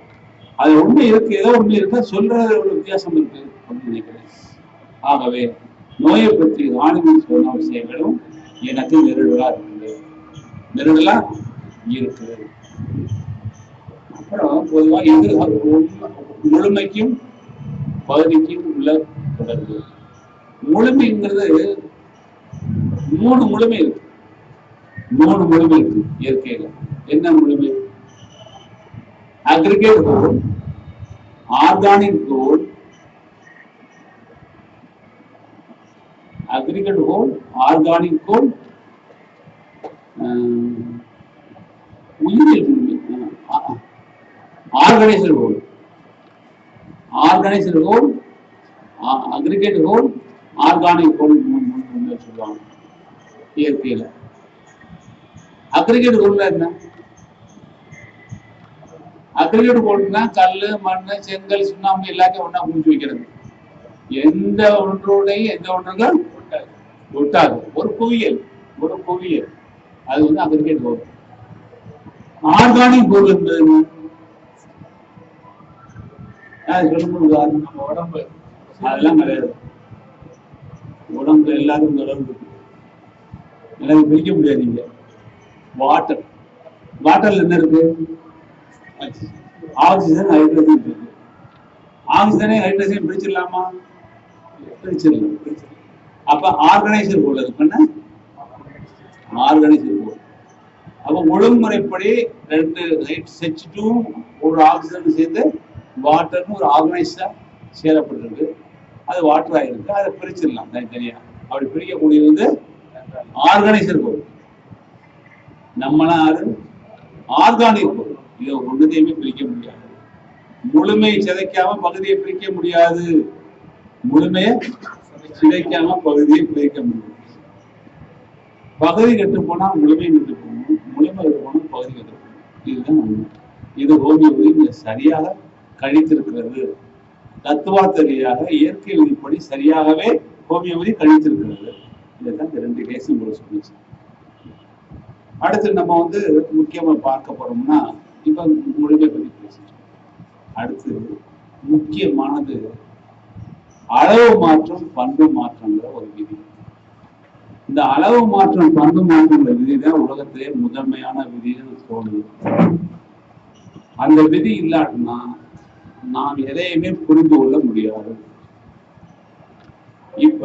அது உண்மை இருக்கு, ஏதோ உண்மை இருக்கா சொல்றது ஒரு வித்தியாசம் இருக்கு அப்படின்னு நினைக்கிறேன். ஆகவே நோயை பற்றி ஆணிகள் சொன்ன விஷயங்களும் எனக்கு நெருடலா இருக்கு. அப்புறம் பொதுவாக முழுமைக்கும் பகுதிக்கும் உள்ள தொடர்பு. முழுமைங்கிறது 3 முழுமை இருக்கு. 3 முழுமை இருக்கு இயற்கையில. என்ன முழுமை? அக்ரிகேட் ஹோல், ஆர்கானிக் ஹோல், உயிரியல் முழுமை, organiser whole, aggregate whole, organic whole சொல்லுவாங்க இயற்கையில. அக்ரிகேட் ஹோல்ல என்ன? சர்டிபிகேட் போட்டுனா கல்லு மண்ணு செங்கல் சுண்ணாம்பு எல்லாத்தையும் ஒன்னா குடிச்சு வைக்கிறது. எந்த ஒன்றுடையும் எந்த ஒன்றுகள் ஒட்டாது. ஒரு குவியல் அது வந்து அக்ரிகேட் வரும். ஆர்கானிக் பொருள் என்பது சொல்லும்போது நம்ம உடம்பு அதெல்லாம் கிடையாது. உடம்புல எல்லாரும் தொடர்பு இருக்கு. எனக்கு பிரிக்க முடியாது. நீங்க வாட்டர்ல என்ன இருக்கு? ஆக்சிஜன் ஹைட்ரஜன் இருக்கு. ஆக்சிஜனை ஹைட்ரஜன் பிரிச்சிடலாமா? பிரிச்சிடலாம். அப்ப ஆர்கனைசர் போல இருக்குன்னா ஆர்கனைசர் போல. அப்ப ஒழுங்குமுறைப்படி 2 H2 ஒரு ஆக்சிஜன் சேர்ந்து வாட்டர்னு ஒரு ஆர்கனைசா சேரப்பட்டிருக்கு. அது வாட்டர் ஆயிருக்கு. அதை பிரிச்சிடலாம் தனித்தனியா. அப்படி பிரிக்கக்கூடியது வந்து ஆர்கனைசர் பொருள். நம்மளாம் ஆர்கானிக் பொருள். இதை ஒன்றுதையுமே பிரிக்க முடியாது. முழுமையை சிதைக்காம பகுதியை பிரிக்க முடியாது. முழுமையை சிதைக்காம பகுதியை பிரிக்க முடியும். பகுதி கெட்டு போனா முழுமை கெட்டு போகணும். முழுமை கெட்டு போனா பகுதி கெட்டு போகணும். இதுதான் உண்மை. இது ஹோமியோபதி சரியாக கழித்திருக்கிறது. தத்துவார்த்த ரீதியாக இயற்கை விதிப்படி சரியாகவே ஹோமியோபதி கழித்திருக்கிறது. இதைத்தான் இந்த 2 கேஸும் கூட சொல்லிச்சு. அடுத்து நம்ம வந்து முக்கியமா பார்க்க போறோம்னா, இப்ப முழுமை பத்தி பேசிட்டோம். அடுத்து முக்கியமானது அளவு மாற்றம் பண்பு மாற்றங்கிற ஒரு விதி. இந்த அளவு மாற்றம் பண்பு மாற்றங்கிற விதி தான் உலகத்திலே முதன்மையான விதின்னு தோணுது. அந்த விதி இல்லாட்டினா நாம் எதையுமே புரிந்து கொள்ள முடியாது. இப்ப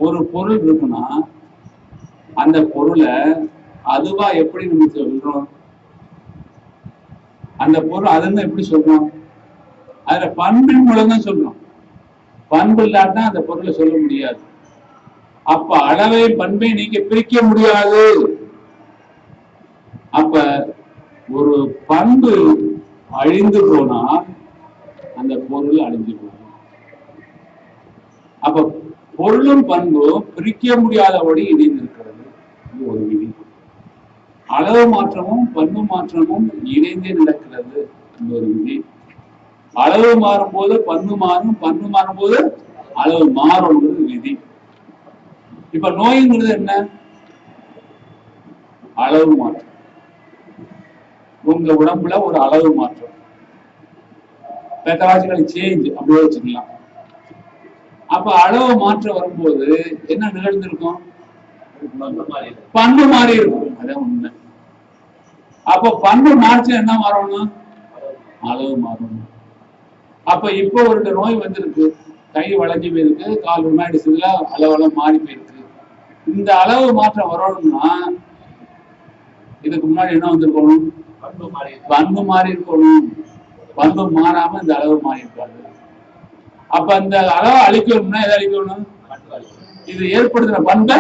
ஒரு பொருள் இருக்குன்னா அந்த பொருளை அதுவா எப்படி நம்ம சொல்றோம்? அந்த பொருள் அதுன்னு எப்படி சொல்றோம்? அதுல பண்பின் மூலம் தான் சொல்றோம். பண்பு இல்லாட்டா அந்த பொருளை சொல்ல முடியாது. அப்ப அளவை பண்பை நீங்க பிரிக்க முடியாது. அப்ப ஒரு பண்பு அழிந்து போனால் அந்த பொருள் அழிஞ்சு போகும். அப்ப பொருளும் பண்பும் பிரிக்க முடியாதபடி இணைந்திருக்கிறது. இது ஒரு விதி. அளவு மாற்றமும் பண்பு மாற்றமும் இணைந்தே நடக்கிறது. இது ஒரு விதி. அளவு மாறும் போது பண்பு மாறும், பண்பு மாறும் போது அளவு மாறும்ன்றது விதி. இப்ப நோய்ங்கிறது என்ன? அளவு மாற்றம். உங்க உடம்புல ஒரு அளவு மாற்றம், பெத்தலாஜிக்கல் சேஞ்ச் அப்படியே வச்சுக்கலாம். அப்ப அளவு மாற்றம் வரும்போது என்ன நிகழ்ந்திருக்கும்? பண்பு மாறி இருக்கும். அதான் உண்மை. அப்ப பண்பு மாற்ற என்ன மாறணும்? அளவு மாறணும். அப்ப இப்போ ஒரு நோய் வந்திருக்கு, கை வளைஞ்சு போயிருக்கு, கால் ருமேட்டிசம்ல அளவெல்லாம் மாறி போயிருக்கு. இந்த அளவு மாற்றம் வரணும்னா இதுக்கு முன்னாடி என்ன வந்திருக்கணும்? பண்பு மாறி இருக்கணும். பண்பு மாறாம இந்த அளவு மாறி இருக்காது. அப்ப இந்த அளவை அழிக்கணும்னா எதை அழிக்கணும்? இது ஏற்படுத்தின பண்பை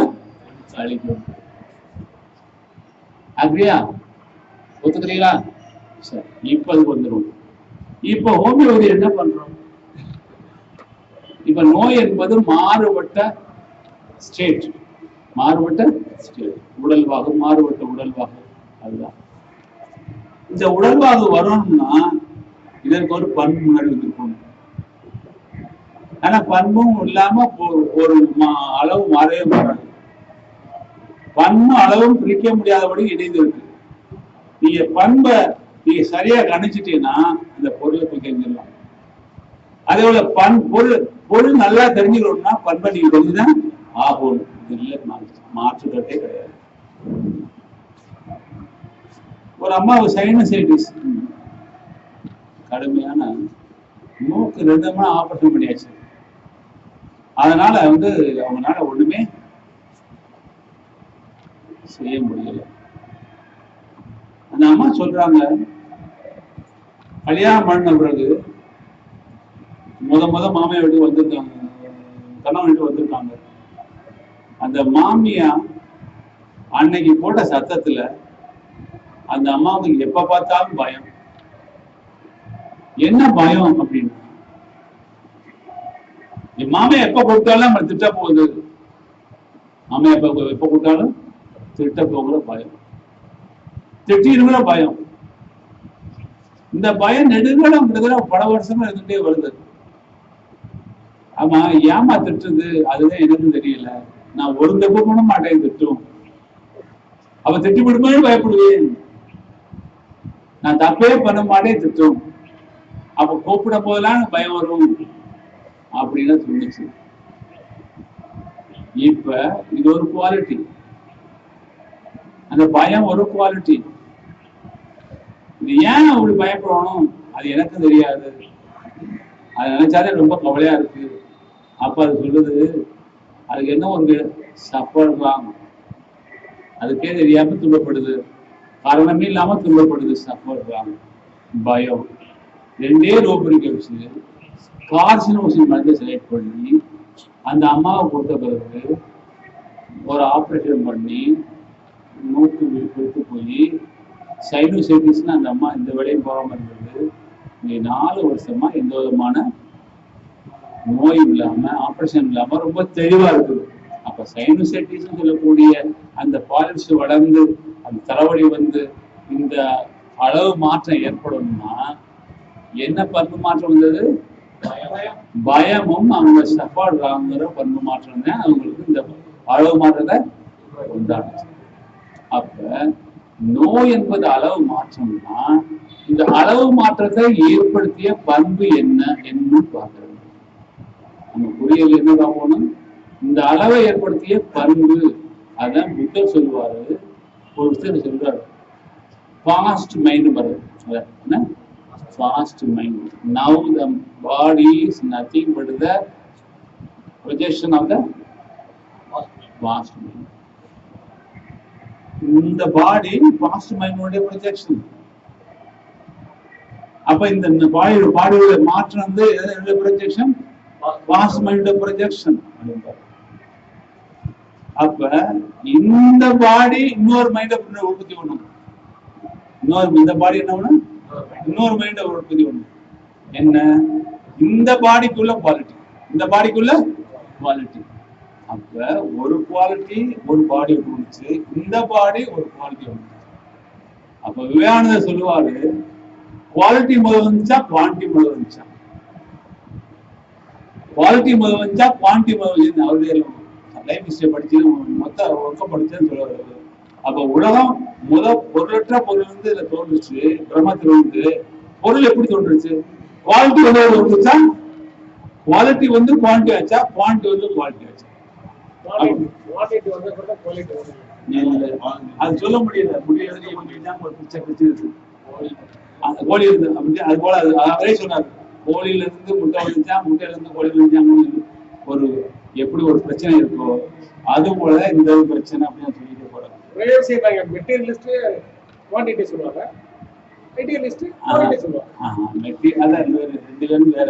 அழிக்கணும். அப்படியா? ஒத்துக்கிறீங்களா? சரி, இப்ப அதுக்கு வந்துடும். இப்ப ஹோமியோபதி என்ன பண்றோம்? இப்ப நோய் என்பது மாறுபட்ட ஸ்டேட், உடல்வாகு, மாறுபட்ட உடல்வாகு. அதுதான் இந்த உடல்வாகு வரணும்னா இதற்கு ஒரு பண்பு முன்னாடி வந்துருக்கணும். ஆனா பண்பும் இல்லாம ஒரு அளவு மாறவே மாறாது. பண்பும் அளவும் பிரிக்க முடியாதபடி இணைந்து இருக்கு. நீங்க பண்பை நீங்க சரியா கணிச்சிட்டீங்கன்னா இந்த பொருளை தெரிஞ்சிடலாம். அதே போல பொருள் நல்லா தெரிஞ்சுக்கணும்னா பண்பை நீங்க தெரிஞ்சுதான் ஆகும். மாற்றுக்கட்டே கிடையாது. ஒரு அம்மாவுக்கு சைனசைட்டிஸ், கடுமையான மூக்கு 2 மணி ஆபரேஷன் பண்ணியாச்சு. அதனால அவங்களால ஒண்ணுமே செய்ய முடியல. அந்த அம்மா சொல்றாங்க, கல்யாணம் பண்ண பிறகு முத மாமியா வீட்டுக்கு வந்திருக்காங்க, கணவன் வீட்டுக்கு வந்திருக்காங்க. அந்த மாமியா அன்னைக்கு போட்ட சத்தத்துல அந்த அம்மாவுக்கு எப்ப பார்த்தாலும் பயம். என்ன பயம் அப்படின்னா, என் மாமியா எப்ப கொடுத்தாலும் நம்ம திட்ட போகுது, மாமியா எப்ப கொடுத்தாலும் திட்ட போகிற பயம், திட்டிருக்கிற பயம். இந்த பயம் நெடுங்கலம் பல வருஷமா இருந்துட்டே வருது. ஆமா, ஏமா திட்டுறது அதுதான் எனக்கு தெரியல. நான் ஒரு தப்பு பண்ண மாட்டேன் திட்டும். அவ திட்டி விடுமே பயப்படுவேன். நான் தப்பே பண்ண மாட்டேன் திட்டும். அப்ப கூப்பிட போதெல்லாம் பயம் வரும் அப்படின்னு சொல்லிச்சு. இப்ப இது ஒரு குவாலிட்டி, அந்த பயம் ஒரு குவாலிட்டி. இது ஏன் அப்படி பயப்படணும் அது எனக்கு தெரியாது. அது நினைச்சாலே ரொம்ப கவலையா இருக்கு. அப்ப அது சொல்லுது, அதுக்கு என்ன ஒரு சப்படுறாங்க, அதுக்கே தெரியாம துன்பப்படுது, காரணமே இல்லாம துன்பப்படுது, சப்படுறாங்க. பயம் ரெண்டே ரோபரிக்க வச்சு கார்சினோசின் மருந்தை செலக்ட் பண்ணி அந்த அம்மாவை கொடுத்த பிறகு ஒரு ஆப்ரேஷன் பண்ணி மூக்கு கொடுத்து போய் சைனோசைட்டிஸ்ன்னு அந்த அம்மா இந்த வேலையும் போகாம இருந்தது. 4 வருஷமா எந்த விதமான நோய் இல்லாம ஆப்ரேஷன் இல்லாம ரொம்ப தெளிவா இருக்குது. அப்ப சைனோசைட்டிஸ் சொல்லக்கூடிய அந்த பாலிப்ஸ் வளர்ந்து அந்த தலைவலி வந்து இந்த அளவு மாற்றம் ஏற்படணும்னா என்ன பண்பு மாற்றம் வந்தது? பயமும் அவங்க சஃபாடுறாங்கிற பண்பு மாற்றம் தான் அவங்களுக்கு இந்த அளவு மாற்றத்தை உண்டாச்சு. அப்ப நோய் என்பது அளவு மாற்றம்னா இந்த அளவு மாற்றத்தை ஏற்படுத்திய பண்பு என்ன பார்க்கறது. நம்ம புரியல என்னதான் போகணும், இந்த அளவை ஏற்படுத்திய பண்பு. அதான் புத்தர் சொல்லுவாரு, ஒரு விஷயத்தை சொல்றாரு, ஃபாஸ்ட் மைண்ட் வருது. என்ன fast mind? Now the body is nothing but the projection of the fast mind. இந்த பாடி ஃபாஸ்ட் மைண்டோட ப்ரொஜெக்ஷன். அப்ப இந்த பாடியோட மாற்றம் வந்து எதோட ப்ரொஜெக்ஷன்? Fast மைண்டோட projection. அப்ப இந்த பாடி இன்னொரு மைண்ட உற்பத்தி பண்ணும். இந்த பாடி என்ன பண்ணும்? இன்னொரு மைண்ட உற்பத்தி பண்ணும். என்ன? இந்த பாடிக்குள்ள குவாலிட்டி, இந்த பாடிக்குள்ள குவாலிட்டி. அப்ப ஒரு குவாலிட்டி ஒரு பாடி வந்துச்சு, இந்த பாடி ஒரு குவாலிட்டி வந்துச்சு. அப்ப விவேகானந்தர் சொல்லுவாரு, குவாலிட்டி முதல் வந்துச்சா குவான்டிட்டி முதல் வந்துச்சா? குவாலிட்டி முதல் வந்துச்சா குவான்டிட்டி முதல் வந்து அவருடைய லைஃப் ஹிஸ்டரி படிச்சு மொத்த ஒர்க்கம் படிச்சேன்னு சொல்லுவாரு. அப்ப உலகம் பொருளற்ற பொருள் வந்து இதுல தோன்றுச்சு, பிரம்மத்துல வந்து பொருள் எப்படி தோன்றுச்சு? குவாலிட்டி வந்து வந்துச்சா, குவாலிட்டி வந்து குவான்டிட்டி ஆச்சா, குவான்டிட்டி வந்து குவாலிட்டி ஆச்சா? அது சொல்ல முடியல. ஒரு பிச்சை கோழி இருந்து அப்படி அது போல அவரே சொன்னார், கோழியில இருந்து முட்டை வந்துச்சா, முட்டையில இருந்து கோழி வந்துச்சாங்க. ஒரு எப்படி ஒரு பிரச்சனை இருக்கோ அது போல இந்த பிரச்சனை அப்படின்னு சொல்லிட்டு போறாங்க. வேற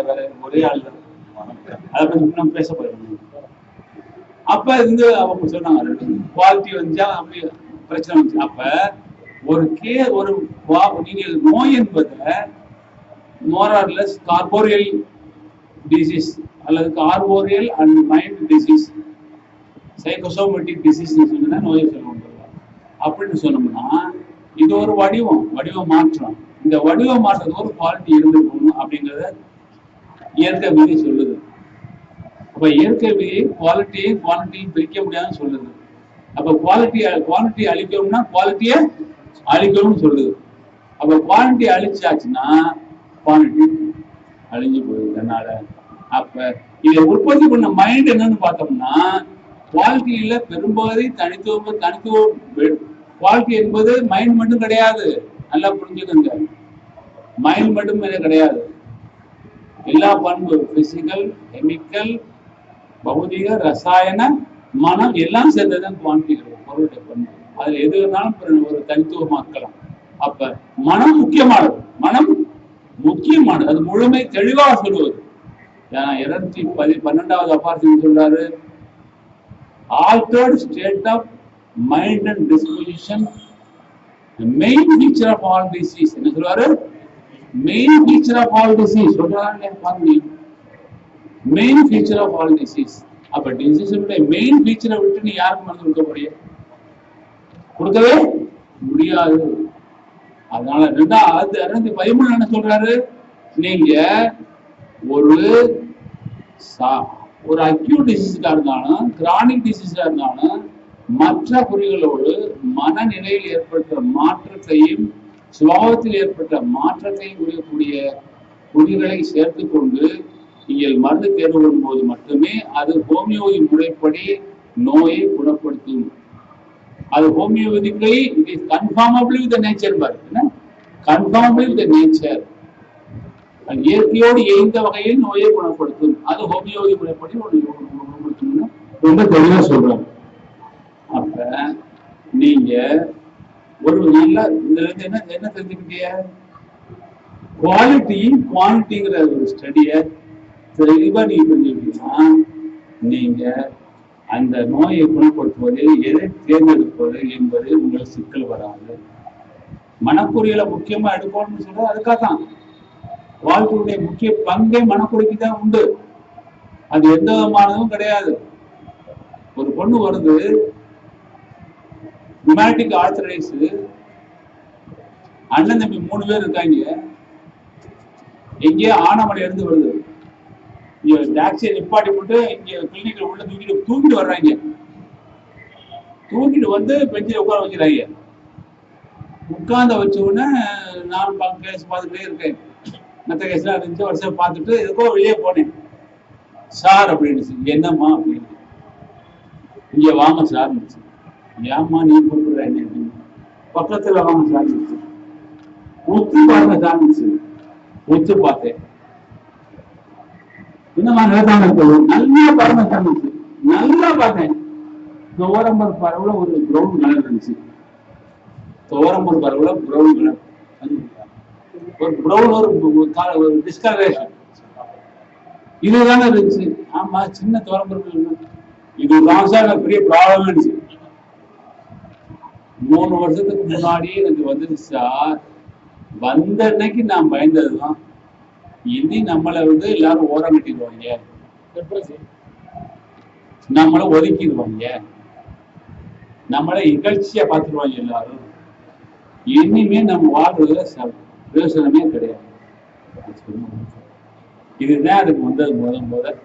வேற ஒரே ஆள் அதை பத்தி நம்ம பேச போறோம். அப்ப இருந்து அவங்க சொன்னாங்க குவாலிட்டி வந்துச்சா அப்படி பிரச்சனை வந்துச்சு. அப்ப ஒரு நீங்க நோய் என்பதை மோரார்லெஸ் கார்போரியல் டிசீஸ் அல்லது corporeal and mind disease, psychosomatic disease சொன்னா நோயை சொல்லுவாங்க. அப்படின்னு சொன்னோம்னா இது ஒரு வடிவ மாற்றம். இந்த வடிவ மாற்றத்துக்கு ஒரு குவாலிட்டி இருந்துக்கணும் அப்படிங்கிறத இயற்கை விதி சொல்லுது. அப்ப இயற்கை விதி குவாலிட்டியும் பிரிக்க முடியாதுன்னு சொல்லுது. அப்ப குவாலிட்டி அழிக்கணும்னா குவாலிட்டியை அழிக்கணும்னு சொல்லுது. அப்ப குவாலிட்டி அழிச்சாச்சுன்னா குவாலிட்டி அழிஞ்சு போகுது. அதனால அப்ப இதை உற்பத்தி பண்ண மைண்ட் என்னன்னு பார்த்தோம்னா, குவாலிட்டியில பெரும்பகுதி தனித்துவம். குவாலிட்டி என்பது மைண்ட் மட்டும் கிடையாது, நல்லா புரிஞ்சுக்கோங்க. மைண்ட் மட்டும் கிடையாது, எல்லா பண்பு, பிசிக்கல், கெமிக்கல், பௌதிக, ரசாயன, மனம் எல்லாம் சேர்ந்ததுதான் குவாலிட்டி பொருளுடைய பண்பு. அதுல எது இருந்தாலும் ஒரு தனித்துவமாக்கலாம். அப்ப மனம் முக்கியமானது, அது முழுமை தெளிவாக சொல்லுவது. 212வது அபார்ட்மெண்ட் சொல்றாரு, altered state of mind and disposition, the main feature of all disease. என்ன சொல்றாரு? main feature of all disease சொல்றாங்க. பாருங்க, main feature of all disease. அப்ப டிசீஸ் மெயின் ஃபீச்சரை விட்டு நீ யாருக்கு மருந்து கொடுக்க முடியாது? கொடுக்கவே முடியாது. அதனால 2013 என்ன சொல்றாரு, நீங்க ஒரு ஒரு அக்யூட் டிசீஸா இருந்தாலும் கிரானிக் டிசீஸா இருந்தாலும் மற்ற குறிகளோடு மனநிலையில் ஏற்பட்ட மாற்றத்தையும் சுபாவத்தில் ஏற்பட்ட மாற்றத்தையும் குறிக்கக்கூடிய குறிகளை சேர்த்து கொண்டு நீங்கள் மருந்து தேர்வு பண்ணும்போது மட்டுமே அது ஹோமியோபதி முறைப்படி நோயை குணப்படுத்தும். அது ஹோமியோபதிக்கை இட் இஸ் கன்ஃபார்மபிளி வித் நேச்சர் பாருங்க, கன்ஃபார்மபிளி வித் நேச்சர், இயற்கையோடு எந்த வகையில் நோயை குணப்படுத்தும். அது ஹோமியோபதி முறைப்படி குணப்படுத்தும்னு ரொம்ப தெளிவா சொல்றாங்க. அப்ப நீங்க ஒரு நல்ல இந்த என்ன என்ன தெரிஞ்சுக்கிட்டீங்க, குவாலிட்டி குவான்டிட்டிங்கிற ஒரு ஸ்டடிய தெளிவா நீங்க தெரிஞ்சுக்கிட்டீங்கன்னா நீங்க அந்த நோயை குணப்படுத்துவதில் எதை தேர்ந்தெடுப்பது என்பது உங்களுக்கு சிக்கல் வராது. மனக்குறிகளை முக்கியமா எடுக்கணும்னு சொல்றது அதுக்காக தான். வாழ்க்கையுடைய முக்கிய பங்கே மனக்குறிக்கு தான் உண்டு. அது எந்த விதமானதும் கிடையாது. ஒரு பொண்ணு வருது ருமேட்டிக் ஆர்த்தரைட்டிஸ், அண்ணன் தம்பி 3 பேர் இருக்காங்க, எங்கேயோ ஆனமலை இருந்து வருது, இங்க டாக்ஸியை நிப்பாட்டி போட்டு இங்க கிளினிக்ல உள்ள தூக்கிட்டு வர்றாங்க. தூக்கிட்டு வந்து பெஞ்சில் உட்கார வைக்கிறாங்க. உட்கார்ந்த வச்ச உடனே நான் கேஸ் பார்த்துட்டே இருக்கேன். மற்ற கேஸ்லாம் இருந்துச்சு, வருஷம் பார்த்துட்டு எதுக்கோ வெளியே போனேன். சார் அப்படின்னு, என்னம்மா அப்படின்னு, இங்க வாங்க சார், ஏம்மா நீ கூப்பிடுற என்ன அப்படின்னு, பக்கத்துல வாங்க சார், ஒத்து பாருங்க சார், ஒத்து பார்த்தேன். என்னமா நேதாங்க நல்லா பாருங்க சார், நல்லா பார்த்தேன். துவரம்பர் பரவுல ஒரு ப்ரௌன் கலர் இருந்துச்சு, துவரம்பர் பரவுல ப்ரௌன் கலர், ஒரு ப்ரௌன் ஒரு டிஸ்கலரேஷன் இதுதானே இருந்துச்சு. ஆமா சின்ன துவரம்பர், இது ராசாக பெரிய ப்ராப்ளம் இருந்துச்சு. 3 வருஷத்துக்கு முன்னாடியே எனக்கு வந்துருச்சு சார். வந்த அன்னைக்கு நான் பயந்ததுதான், இனி நம்மளை எல்லாரும் ஓரம் கட்டிடுவாங்க, நம்மளை ஒதுக்கிடுவாங்க, நம்மளை இகழ்ச்சியா பார்த்துருவாங்க எல்லாரும், இனிமே நம்ம வாழ்றதுல பிரயோசனமே கிடையாது. இதுதான் அதுக்கு வந்தது முதல்.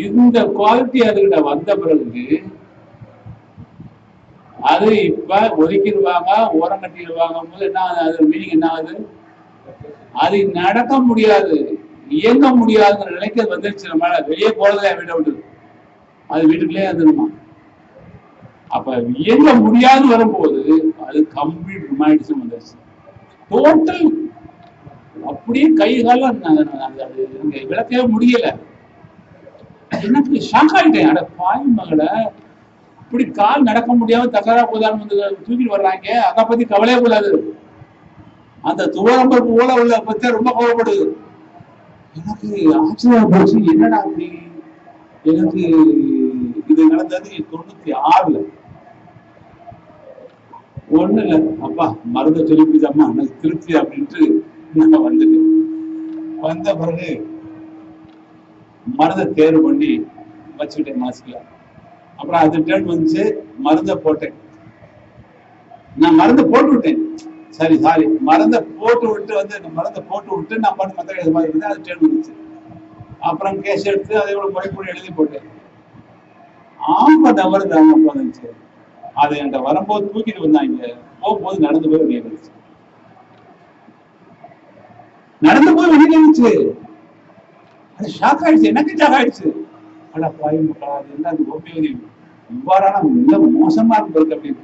இந்த குவாலிட்டி அதுகிட்ட வந்த பிறகு அது இப்ப ஒதுக்கிடுவாங்க, ஓரம் கட்டிடுவாங்க போது என்ன அது மீனிங் என்ன ஆகுது, அது நடக்க முடியாது, இயங்க முடியாதுங்கிற நிலைக்கு அது வந்துருச்சு. நம்மளால வெளியே போறதே வீட்டை விட்டு, அது வீட்டுக்குள்ளேயே வந்துடுமா. அப்ப இயங்க முடியாது வரும்போது அது கம்ப்ளீட் ருமாட்டிசம் வந்துருச்சு, டோட்டல். அப்படியே கை காலம் அது விளக்கவே முடியல. எனக்கு ஷாக் ஆயிட்டேன். அட பாய் மகளை, இப்படி கால் நடக்க முடியாம தகரா போதான்னு வந்து தூக்கிட்டு வர்றாங்க, அதை பத்தி கவலையே கூடாது. அந்த துவரம்பருப்பு போல உள்ள பத்தி ரொம்ப கவலைப்படுது. எனக்கு ஆச்சரியம் போச்சு, என்னடா அப்படி. எனக்கு இது நடந்தது 96. ஒண்ணு இல்ல, அப்பா மருந்த திருப்பிதம்மா எனக்கு திருப்தி அப்படின்ட்டு நான் வந்துட்டேன். வந்த பிறகு மருந்தை தேர்வு பண்ணி வச்சுக்கிட்டேன் மாஸ்க்ல. அப்புறம் அது டேர்ன் வந்துச்சு, மருந்தை போட்டேன். நான் மருந்தை போட்டு விட்டேன், சாரி மருந்தை போட்டு விட்டு மருந்தை போட்டு விட்டு நான் மற்ற மாதிரி இருந்தேன், அது டேர்ன் வந்துச்சு. அப்புறம் கேஸ் எடுத்து அதை முறைப்படி எழுதி போட்டேன். 50 நபர் தான் வந்துச்சு. அது என்கிட்ட வரும்போது தூக்கிட்டு வந்தாங்க, போகும்போது நடந்து போய் வெளியே வந்துச்சு, நடந்து போய் வெளியே வந்துச்சு. அது ஷாக் ஆயிடுச்சு, எனக்கு ஷாக் ஆயிடுச்சு. அட பாய் மக்களா, அது என்ன அது ஹோமியோபதி இவ்வாறான மிக மோசமா இருக்கு அப்படின்னு.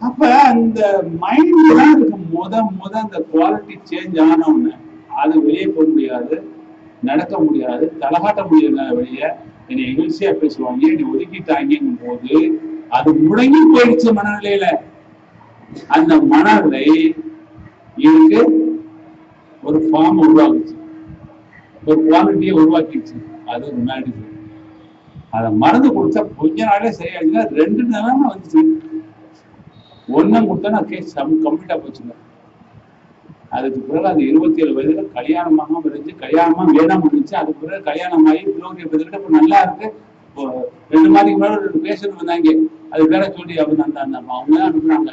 அப்ப அந்த மைண்ட் தான் இருக்கு. முத அந்த குவாலிட்டி சேஞ்ச் ஆனவுன்னு அது வெளியே போக முடியாது, நடக்க முடியாது, தலகாட்ட முடியாது. வெளியே என்னை எகிழ்ச்சியா பேசுவாங்க, என்னை ஒதுக்கிட்டாங்கும் போது அது முடங்கி போயிடுச்சு மனநிலையில. அந்த மனநிலை இருக்கு ஒரு ஃபார்ம் உருவாக்குச்சு, ஒரு குவாலிட்டியை உருவாக்கிடுச்சு, அது ருமாட்டிசம். அதை மருந்து கொடுத்தா கொஞ்ச நாளே சரியாச்சுன்னா 2 நாளாக வந்துச்சு. ஒன்னும் கொடுத்தா நான் கேஸ் கம்ப்ளீட்டா போச்சுங்க. அதுக்கு பிறகு அது 27 வயதுல கல்யாணமாக இருந்துச்சு, கல்யாணமா வேணாம இருந்துச்சு. அதுக்கு பிறகு கல்யாணம் ஆகி 27 இப்ப நல்லா இருக்கு. 2 மாதத்துக்கு மேல 2 பேஷண்ட் வந்தாங்க. அது வேற சொல்லி அவங்க அவங்க தான் அனுப்புனாங்க,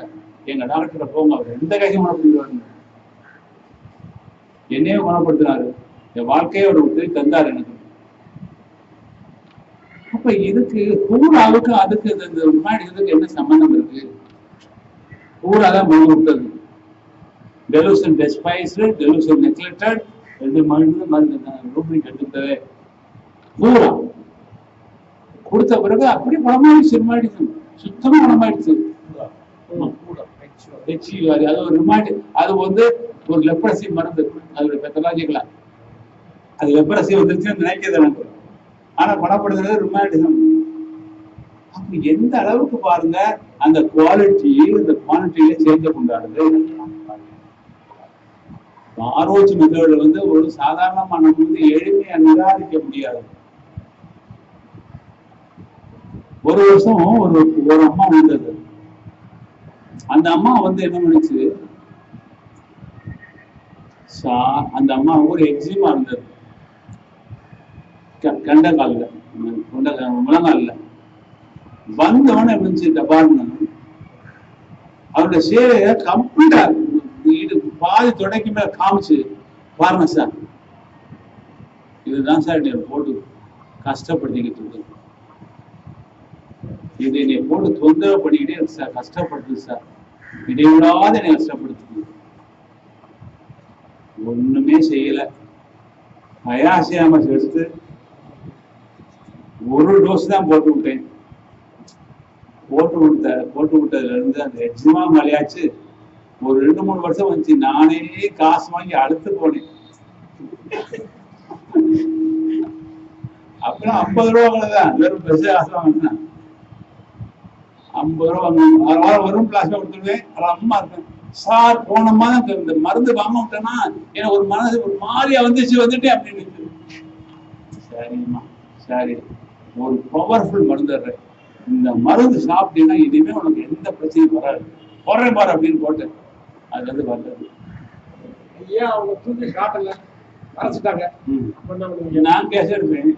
எங்க டாக்டரை போங்க, அவர் எந்த கையும் குணப்படுத்துவாரு, என்னையே குணப்படுத்தினாரு, என் வாழ்க்கையை ஒரு உதவி தந்தார் எனக்கு. அப்ப இதுக்கு பூராவுக்கு அதுக்கு இந்த முன்னாடி இதுக்கு என்ன சம்பந்தம் இருக்கு? பூராதான் மருந்து விட்டது. டெலூஷன் டெஸ்பைஸ்டு, டெலூஷன் நெக்லெக்டட், 2 மருந்து ரூபினிக் எடுத்துக்கிட்டதே பூரா கொடுத்த பிறகு அப்படி குணமாயிடுச்சு. சுத்தமா குணமாயிடுச்சு. அது ஒரு ரிமாண்ட். அது வந்து ஒரு லெப்ரசி மருந்து, அதோட பெத்தலாஜிக்கலா அது லெப்ரசி வந்துருச்சுன்னு நினைக்கிறது எனக்கு. ஆனா குணப்படுத்துறது ரிமாண்டிசம். அப்ப எந்த அளவுக்கு பாருங்க அந்த குவாலிட்டி இந்த குவான்டிட்டியில சேர்ந்து கொண்டாடுது. ஆரோக்கிய மெத்தோடு வந்து ஒரு சாதாரணமான வந்து எளிமையா நிராகரிக்க முடியாது. ஒரு வருஷம் ஒரு அம்மா வந்தது. அந்த அம்மா வந்து என்ன பண்ணுச்சு, அந்த அம்மா ஒரு எக்ஸிமா இருந்தது கண்டகால்ல, முழங்கால்ல. வந்தவன இருந்துச்சு டபார்னு அவருடைய சேவைய கம்ப்ளீட்டா பாதி தொடக்கி மேல காமிச்சு, பாருங்க சார், இதுதான் சார் நீ போட்டு கஷ்டப்படுத்திக்கிட்டு இருக்கு, இது என்னை போட்டு தொந்தரவு பண்ணிக்கிட்டே இருக்கு சார், கஷ்டப்படுத்துது சார், இடைவிடாத என்னை கஷ்டப்படுத்துது. ஒண்ணுமே செய்யல. அயாசியாமஸ் எடுத்து ஒரு டோஸ் தான் போட்டு விட்டேன். போட்டு விட்டதுல இருந்து அந்த எக்ஸிமா மலையாச்சு. ஒரு 2-3 வருஷம் வந்துச்சு. நானே காசு வாங்கி அடுத்து போனேன். அப்புறம் 50 ரூபாய்தான் வெறும் பெருசு காசு வாங்கினேன். 50 ரூபா வாரம் வரும் பிளாஸ்மா கொடுத்துருவேன். அம்மா இருக்கேன் சார், போன மாதம் இந்த மருந்து வாங்க விட்டேன்னா எனக்கு ஒரு மனசு ஒரு மாதிரியா வந்துட்டேன் அப்படின்னு. சரிம்மா சரி, ஒரு பவர்ஃபுல் மருந்து தர்றேன், இந்த மருந்து சாப்பிட்டீங்கன்னா இனிமே உனக்கு எந்த பிரச்சனையும் வராது, போடுறேன் பாரு அப்படின்னு போட்டேன். அது வந்து வந்தது. ஏன் அவங்க தூக்கி காட்டல, அரைச்சிட்டாங்க. நான் கேஸ் எடுப்பேன்,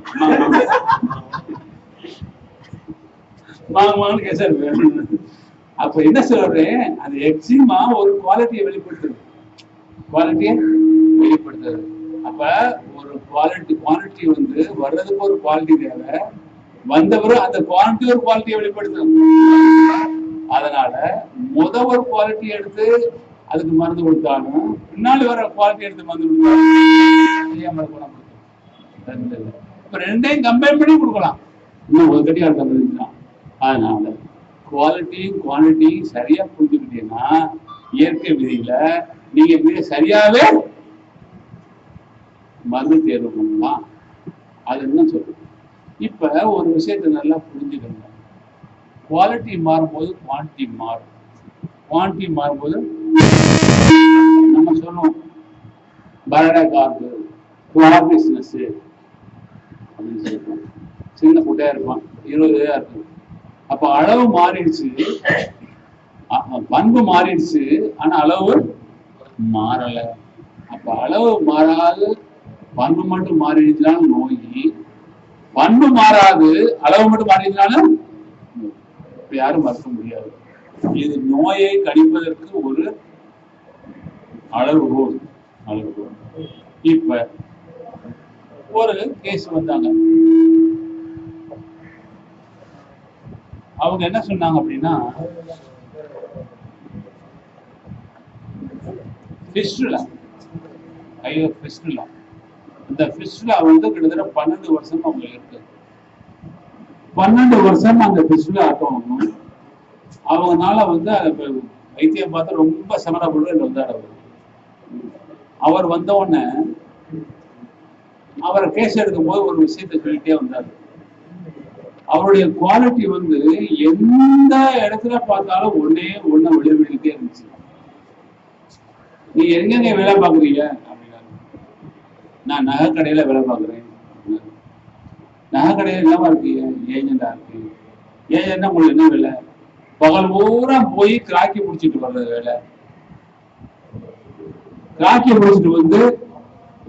வாங்கன்னு கேஸ் எடுப்பேன். அப்ப என்ன சொல்றேன், அந்த எக்ஸிமா ஒரு குவாலிட்டியை வெளிப்படுத்துது. அப்ப ஒரு குவாலிட்டி வந்து வர்றதுக்கு ஒரு குவாலிட்டி தேவை, வந்தவரும் அந்த குவாலிட்டி ஒரு குவாலிட்டியை வெளிப்படுத்தும். அதனால ஒரு குவாலிட்டி எடுத்து அதுக்கு மருந்து கொடுத்தாலும் பின்னாடி வர குவாலிட்டி எடுத்து மருந்து கொடுத்தாலும் இப்ப 2ஐயும் கம்பேர் பண்ணி கொடுக்கலாம், இன்னும் ஒரு கட்டியா இருக்க. அதனால குவாலிட்டி குவான்டிட்டி சரியா புரிஞ்சுக்கிட்டீங்கன்னா இயற்கை விதியில நீங்க சரியாவே மருந்து தேர்வு பண்ணலாம். அதுன்னு சொல்றேன். இப்ப ஒரு விஷயத்தை நல்லா புரிஞ்சுக்கணும். குவாலிட்டி மாறும்போது குவான்டிட்டி மாறும். குவான்டிட்டி மாறும்போது நம்ம சொல்லுவோம் பரடா கார்டு பிசினஸ் அப்படின்னு சொல்லுவோம். சின்ன குட்டையா இருப்பான், 20,000 இருக்கும். அப்ப அளவு மாறிடுச்சு, பண்பு மாறிடுச்சு, ஆனா அளவு மாறல. அப்ப அளவு மாறாது, பண்பு மட்டும் மாறிடுச்சுனாலும் நோய், பண்பு மாறாது அளவு மட்டும் மாறிடுச்சுனாலும் யாரும் மறுக்க முடியாது. இது நோயை கணிப்பதற்கு ஒரு அளவுகோல். இப்ப ஒரு கேஸ் வந்தாங்க, அவங்க என்ன சொன்னாங்க அப்படின்னா, இந்த ஃபிஸ்டுலா வந்து கிட்டத்தட்ட 12 வருஷம் அவங்க இருக்கு. 12 வருஷம் அந்த ஃபிஸ்டுலா ஆட்டவும் அவங்கனால வந்து வைத்தியம் பார்த்து ரொம்ப சமரப்படுவேன் வந்தார். அவர் வந்த உடனே அவரை கேஸ் எடுக்கும் போது ஒரு விஷயத்தை சொல்லிட்டே வந்தார். அவருடைய குவாலிட்டி வந்து எந்த இடத்துல பார்த்தாலும் ஒண்ணு வெளியிட்டே இருந்துச்சு. நீ எங்க வேலை பாக்குறீங்க அப்படின்னா, நான் நகை கடையில வேலை பாக்குறேன். நகை கடையில என்னவா இருக்கீங்க? ஏஜெண்டா இருக்கு. ஏஜெண்டா உங்களுக்கு என்ன வேலை? பகல் பூரா போய் கிராக்கி பிடிச்சிட்டு வர்றது வேலை. கிராக்கி பிடிச்சிட்டு வந்து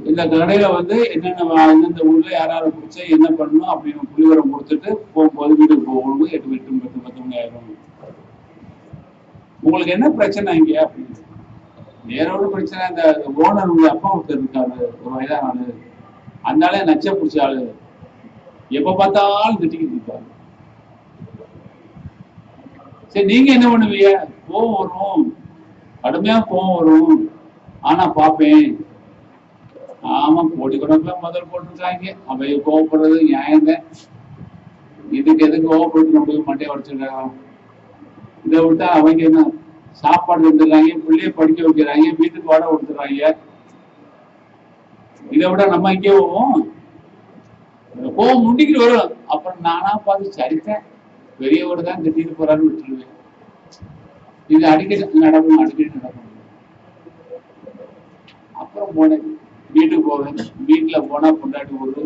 இந்த கடையில வந்து எந்தெந்த ஊர்ல யாராவது பிடிச்சா என்ன பண்ணணும் அப்படின்னு புள்ளிவரம் கொடுத்துட்டு போகும்போது வீட்டுக்கு போகணும். 8 மணி ஆயிரும். உங்களுக்கு என்ன பிரச்சனை இங்க அப்படின்னு வேற ஒரு பிரச்சனை. இந்த ஓனருடைய அப்பா ஒருத்தர் இருக்காரு, ஒரு வயதான ஆளு, அதனால நச்ச பிடிச்ச ஆளு, எப்ப பார்த்தாலும் திட்டிக்கிட்டு இருக்காரு. சரி நீங்க என்ன பண்ணுவீங்க? கோவம் வரும், கடுமையா கோவம் வரும். ஆனா பாப்பேன், ஆமா கோடிக்கணக்கில் முதல் போட்டிருக்காங்க, அவைய கோவப்படுறது நியாயங்க. இதுக்கு எதுக்கு கோவப்பட்டு நம்ம மண்டையை உடைச்சிருக்காங்க? இதை விட்டா அவங்க என்ன சாப்பாடு எடுத்துடுறாங்க, பிள்ளைய படிக்க வைக்கிறாங்க, வீட்டுக்கு வாடகை கொடுத்துறாங்க. இதை விட நம்ம இங்கே போவோம். கோவம் முண்டிக்கிட்டு வரும். அப்புறம் நானா பார்த்து சரித்தேன், பெரியவர் தான் திட்டிட்டு போறான்னு விட்டுருவேன். இது அடிக்கடி நடக்கும், அடிக்கடி நடக்கும். அப்புறம் போனேன், வீட்டுக்கு போவேன். வீட்டுல போனா பொண்டாட்டி ஒரு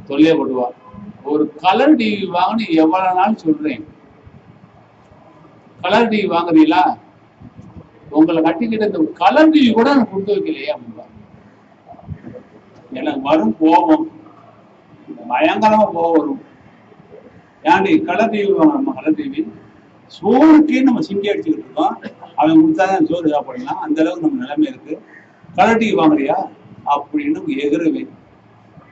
தொல்லையை போடுவா. ஒரு கலர் டிவி வாங்கன்னு எவ்வளவு நாள் சொல்றேன். கலர் டிவி வாங்குறீங்களா? உங்களை கட்டிக்கிட்ட இந்த கலர் டிவி கூட எனக்கு கொடுத்து வைக்கலையே அப்படின்பா. எனக்கு வரும் கோபம், பயங்கரமா கோபம் வரும். ஏன்டி கலர் டிவி வாங்கணுமா? கலர் டிவி சோறுக்கே நம்ம சிங்கி அடிச்சுக்கிட்டு இருக்கோம். அவன் கொடுத்தாதான் சோறு சாப்பிடலாம், அந்த அளவுக்கு நம்ம நிலைமை இருக்கு. கலர் டிவி வாங்குறியா அப்படின்னு எதிர்வேன்.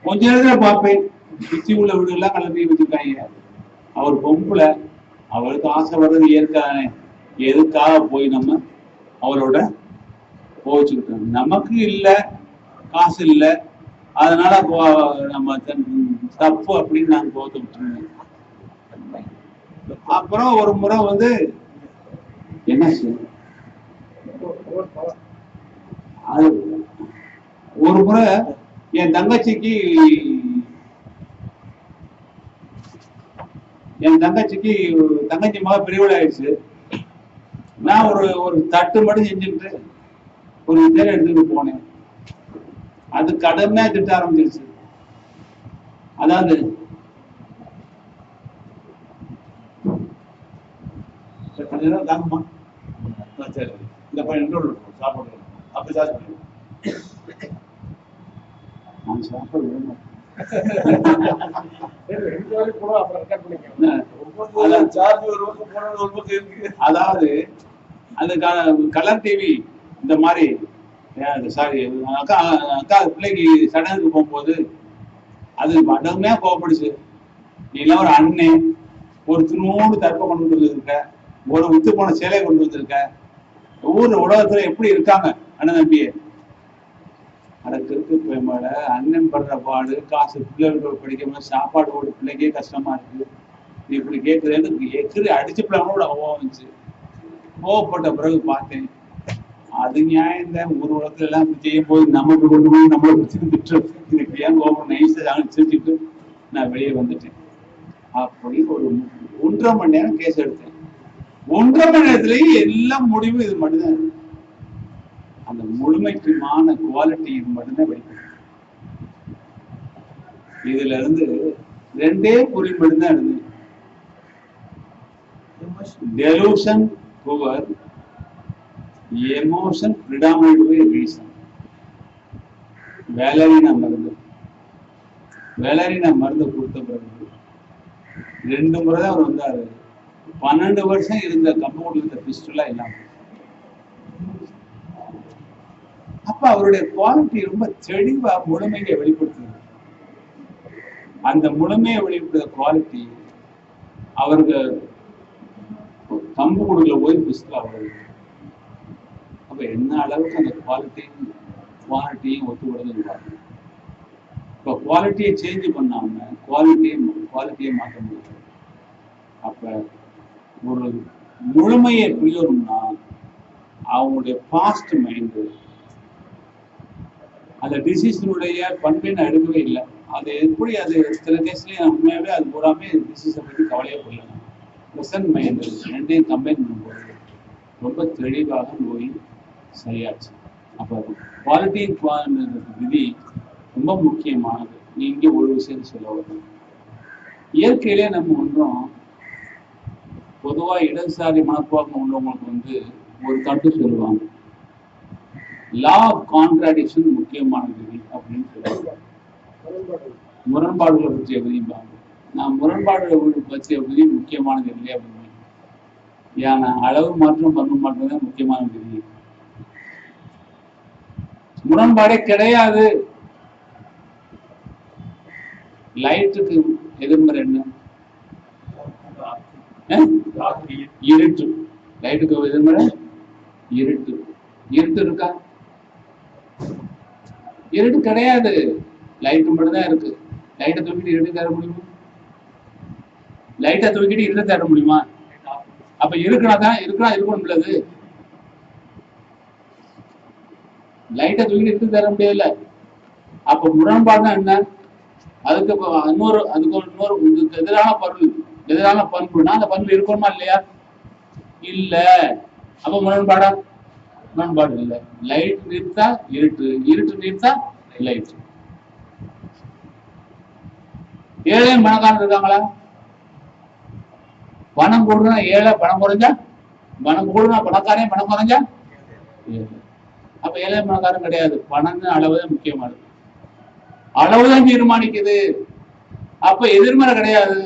கொஞ்ச நேரத்துல பார்ப்பேன், சுத்தி உள்ள வீடு எல்லாம் கலர் டிவி வச்சிருக்காங்க. அவர் பொம்பளை, அவருக்கு ஆசை வர்றது இயற்கானே, எதுக்காக போய் நம்ம அவரோட போச்சுக்கிட்டோம்? நமக்கு இல்லை, காசு இல்லை, அதனால நம்ம தப்பு அப்படின்னு நாங்க போத்து விட்டுருந்தோம். அப்புறம் ஒரு முறை வந்து என்ன ஒரு முறை என் தங்கச்சிக்கு தங்கச்சி மக பிரிவிட ஆயிடுச்சு. நான் ஒரு தட்டு மட்டும் செஞ்சுக்கிட்டு ஒரு விஜயம் எடுத்துட்டு போனேன். அது கடுமையா திட்ட ஆரம்பிச்சிருச்சு. அதாவது தாங்கம்மா, சரி இந்த பையன் சாப்பிடுறேன் அப்படி சாப்பிடுறேன். நான் சாப்பிட அதாவது அந்த கலர் டிவி இந்த மாதிரி சாரி அக்கா பிள்ளைக்கு சடங்குக்கு போகும்போது அது மடமையா கோவப்படுச்சு. நீ எல்லாம் ஒரு அண்ணன், ஒரு திருநூறு தற்பை கொண்டு வந்துருக்க, ஒரு உத்து போன சேலையை கொண்டு வந்திருக்க, ஊர்ல உலகத்துல எப்படி இருக்காங்க அண்ணன் தம்பியே? அதுக்கு மேல அண்ணன் படுற பாடு, காசு பிள்ளைகள் படிக்க சாப்பாடு போட்டு பிள்ளைக்கே கஷ்டமா இருக்கு, நீ இப்படி கேட்கறதுக்கு எக்கிரி அடிச்சு பிள்ளைங்களோட கோவம் வந்துச்சு. கோவப்பட்ட பிறகு பார்த்தேன், அது நியாயம் தான். ஒரு உலகத்துல எல்லாம் இப்படி செய்யும் போது நமக்கு கொண்டு போய் நம்மளை திட்டு, இதுக்கு ஏன் கோபம் நைஸா செஞ்சுட்டு நான் வெளியே வந்துட்டேன். அப்படி ஒரு 1.5 மணி நேரம் கேஸ் எடுத்தேன். 1.5 மணி நேரத்திலேயே எல்லாம் முடிவு இது மட்டும்தான் இருக்கு. அந்த முழுமைக்குமான குவாலிட்டி இது மட்டும்தான் வெளிப்படும். இதுல இருந்து 2 குறி மட்டும்தான் இருந்து, delusion power, emotion predominant by reason. வேலரினா மருந்து கொடுத்த பிறகு 2 முறை தான் அவர் வந்தாரு. 12 வருஷம் இருந்த கம்பவுண்ட்ல இருந்த பிஸ்டலா இல்லாம. அப்ப அவருடைய குவாலிட்டி ரொம்ப தெளிவா முழுமையை வெளிப்படுத்துது. அந்த முழுமையை வெளிப்படுத்த குவாலிட்டி அவருக்கு கம்பு கொடுக்கல போய் பிஸ்டலா வருது. அப்ப என்ன அளவுக்கு அந்த குவாலிட்டியும் ஒத்துவிடுறது. இப்ப குவாலிட்டியை சேஞ்ச் பண்ணாம குவாலிட்டியை மாற்ற முடியும். அப்ப ஒரு முழுமையை புரியணும்னா அவங்களுடைய பாஸ்ட் மைண்டு அந்த டிசீஸினுடைய பண்பினை எடுக்கவே இல்லை. அது எப்படி அது சில கேஸ்லயும் உண்மையாவே அது பூராமே டிசீஸை பற்றி கவலையே போடலாம். ப்ரெசன்ட் மைண்டு 2ஐயும் கம்பைன் பண்ணும்போது ரொம்ப தெளிவாக நோய் சரியாச்சு. அப்போ குவாலிட்டி விதி ரொம்ப முக்கியமானது. நீங்க ஒரு விஷயம் சொல்ல வரும், இயற்கையிலே நம்ம ஒன்றும் பொதுவா இடதுசாரி மனப்பான்மை உள்ளவங்களுக்கு ஒரு தட்டு சொல்லுவாங்க. லா ஆஃப் கான்ட்ராடிக்ஷன் முக்கியமான விதி அப்படின்னு சொல்லுவாங்க. முரண்பாடுகளை பற்றிய விதிப்பாங்க. நான் முரண்பாடுகளை பற்றிய விதி முக்கியமானது இல்லை அப்படின்னு. ஏன்னா அளவு மாற்றம் பண்பு மாற்றம் தான் முக்கியமான விதி. முரண்பாடே கிடையாது. லைட்டுக்கு எதிர்மறை என்ன? இருட்டு. லைட்டுக்கு எதிர்மறை இருட்டு. இருட்டு இருக்கா? இருட்டு கிடையாது. லைட்டு மட்டும் தான் இருக்கு. லைட்டை தூக்கிட்டு இருட்டு தர முடியுமா? லைட்டை தூக்கிட்டு இருட்ட தர முடியுமா? அப்ப இருக்கணும் உள்ளது. லைட்டை தூக்கிட்டு இருட்டு தர முடியல. அப்ப முரண்பாடுனா என்ன? அதுக்கு எதிரான பொருள், எதிரான பண்புனா அந்த பண்பு இருக்கணுமா இல்லையா? இல்ல. அப்ப முரண்பாடா? முரண்பாடு இல்லை. லைட் நிறுத்தா இருட்டு, இருட்டு நிறுத்தா லைட். ஏழை பணக்காரன் இருக்காங்களா? பணம் கூடுனா ஏழை, பணம் குறைஞ்சா பணம் கூடுனா பணக்காரன், பணம் குறைஞ்சா அப்ப ஏழை பணக்காரன் கிடையாது. பணம்னு அளவுதான் முக்கியமானது. அளவுதான் தீர்மானிக்குது. அப்ப எதிர்மறை கிடையாது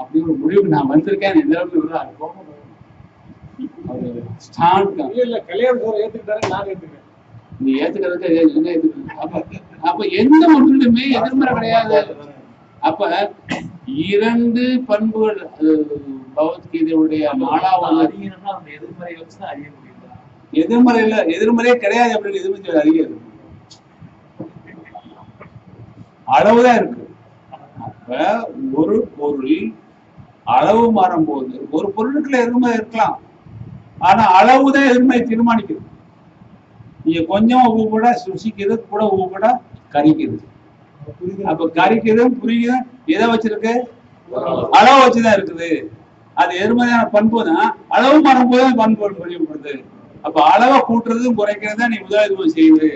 அப்படின்னு ஒரு முடிவுக்கு நான் வந்திருக்கேன். எந்த அளவுக்கு நீ ஏத்துக்கிறதுக்கு அப்ப எந்த ஒன்றிலுமே எதிர்மறை கிடையாது. அப்ப இரண்டு பண்புகள் பகவத்கீதையுடைய 4வது எதிர்மறையை வச்சுதான் அறிய முடியும். எதிர்மறை இல்ல, எதிர்மறையே கிடையாது அப்படின்னு எதிர்மறை அறியாது. அளவுதான் இருக்கு. அப்ப ஒரு பொருள் அளவு மாறும் போது ஒரு பொருளுக்குள்ள எதிர்மறை இருக்கலாம். ஆனா அளவுதான் எதிர்மறை தீர்மானிக்குது. நீங்க கொஞ்சம் உப்பு கூட சுசிக்கிறது, கூட உப்பு கூட கரிக்குது. அப்ப கரிக்குதும் புரியுதும் எதை வச்சிருக்கு? அளவு வச்சுதான் இருக்குது. அது எதிர்மறையான பண்பு தான். அளவு மாறும் போது பண்பு வெளிப்படுது. அப்ப அளவை கூட்டுறதும் குறைக்கிறதா நீ முதலாளித்துவம் செய்யுது.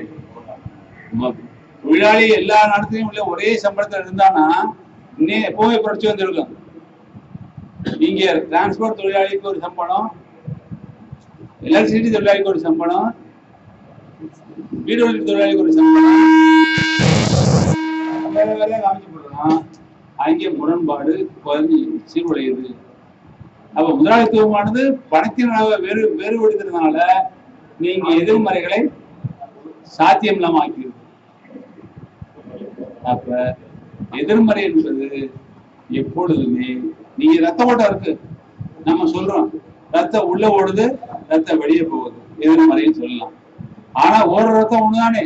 தொழிலாளி எல்லா நாட்டுலயும் உள்ள ஒரே சம்பளத்துல இருந்தானா எப்பவுமே புரட்சி வந்திருக்கும். இங்க டிரான்ஸ்போர்ட் தொழிலாளிக்கு ஒரு சம்பளம், எலக்ட்ரிசிட்டி தொழிலாளிக்கு ஒரு சம்பளம், வீடு வழி தொழிலாளிக்கு ஒரு சம்பளம், காமிச்சுப்படுறான். அங்கே முரண்பாடு சீர்குலையுது. அப்ப முதலாளித்துவமானது பணத்தின் அளவை வேறுபடுத்துறதுனால நீங்க எதிர்மறைகளை சாத்தியம் இல்லாம ஆக்கிடுது. அப்ப எதிர்மறை என்பது எப்பொழுதுமே, நீங்க ரத்த ஓட்டம் இருக்கு, நம்ம சொல்றோம் ரத்தம் உள்ள ஓடுது, ரத்தம் வெளியே போகுது, எதிர்மறைன்னு சொல்லலாம். ஆனா ஓடுற ரத்தம் ஒண்ணுதானே,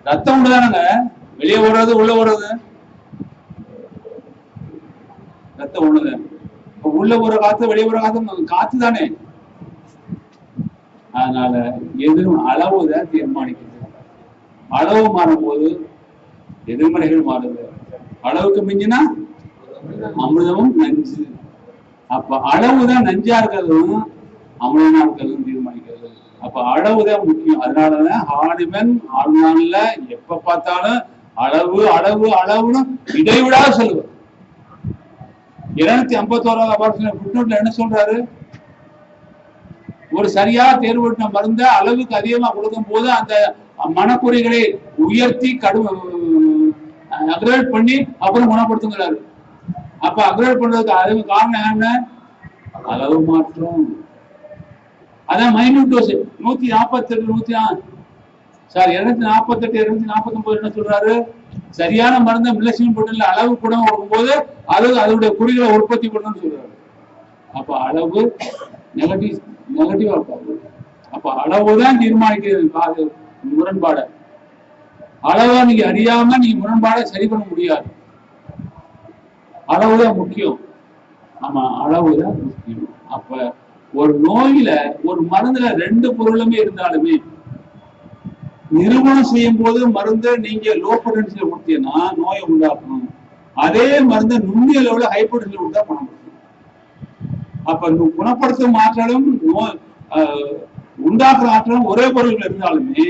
ரத்தம் ஒண்ணுதானுங்க. வெளியே ஓடுறது உள்ள ஓடுறது ரத்தம் ஒண்ணுதான். உள்ள ஒரு காத்து வெளியே ஒரு காத்து காத்து தானே. அதனால அளவுதான் தீர்மானிக்குது. அளவு மாறும் போது எதிர்மறைகள் மாறுது. அளவுக்கு மிஞ்சினா அமிர்தமும் நஞ்சு. அப்ப அளவுதான் நஞ்சா இருக்கிறதும் அமிர்தமா இருக்கிறதும் தீர்மானிக்கிறது. அப்ப அளவுதான் முக்கியம். அதனாலதான் ஹார்டிமன் ஆழ்நாள்ல எப்ப பார்த்தாலும் அளவு அளவு அளவுன்னு இடைவிடாத சொல்லுவார். 251 என்ன சொல்றாரு? ஒரு சரியா தேர்வுட்ட மருந்த அளவுக்கு அதிகமா கொடுக்கும் போது அந்த மனக்குறைகளை உயர்த்தி அக்ரேட் பண்ணி அப்புறம் குணப்படுத்துங்கிறாரு. அப்ப அக்ரேட் பண்றதுக்கு அதுக்கு காரணம் என்ன? அளவு மாற்றம். அதான் மைனூட் டோஸ். 248 249 என்ன சொல்றாரு? சரியான மருந்த மில்லசின் போட்டு அளவு கூட கொடுக்கும்போது அதோடைய குறிகளை உற்பத்தி பண்ணணும்னு சொல்றாரு. அப்ப அளவு நெகட்டிவா இருக்காது. அப்ப அளவுதான் தீர்மானிக்கிறது முரண்பாட. அளவை நீங்க அறியாம நீங்க முரண்பாடை சரி பண்ண முடியாது. அளவுதான் முக்கியம். ஆமா, அளவுதான் முக்கியம். அப்ப ஒரு நோயில ஒரு மருந்துல 2 பொருளுமே இருந்தாலுமே நிறுவனம் செய்யும் போது மருந்தை நீங்க லோ பொட்டன்சியல் கொடுத்தீங்கன்னா நோயை உண்டாக்கணும். அதே மருந்தை நுண்ணிய அளவுல ஹை பொட்டன்சியல் கொடுத்தா குணப்படுத்தணும். அப்ப குணப்படுத்தும் ஆற்றலும் உண்டாக்குற ஆற்றலும் ஒரே பொருள் இருந்தாலுமே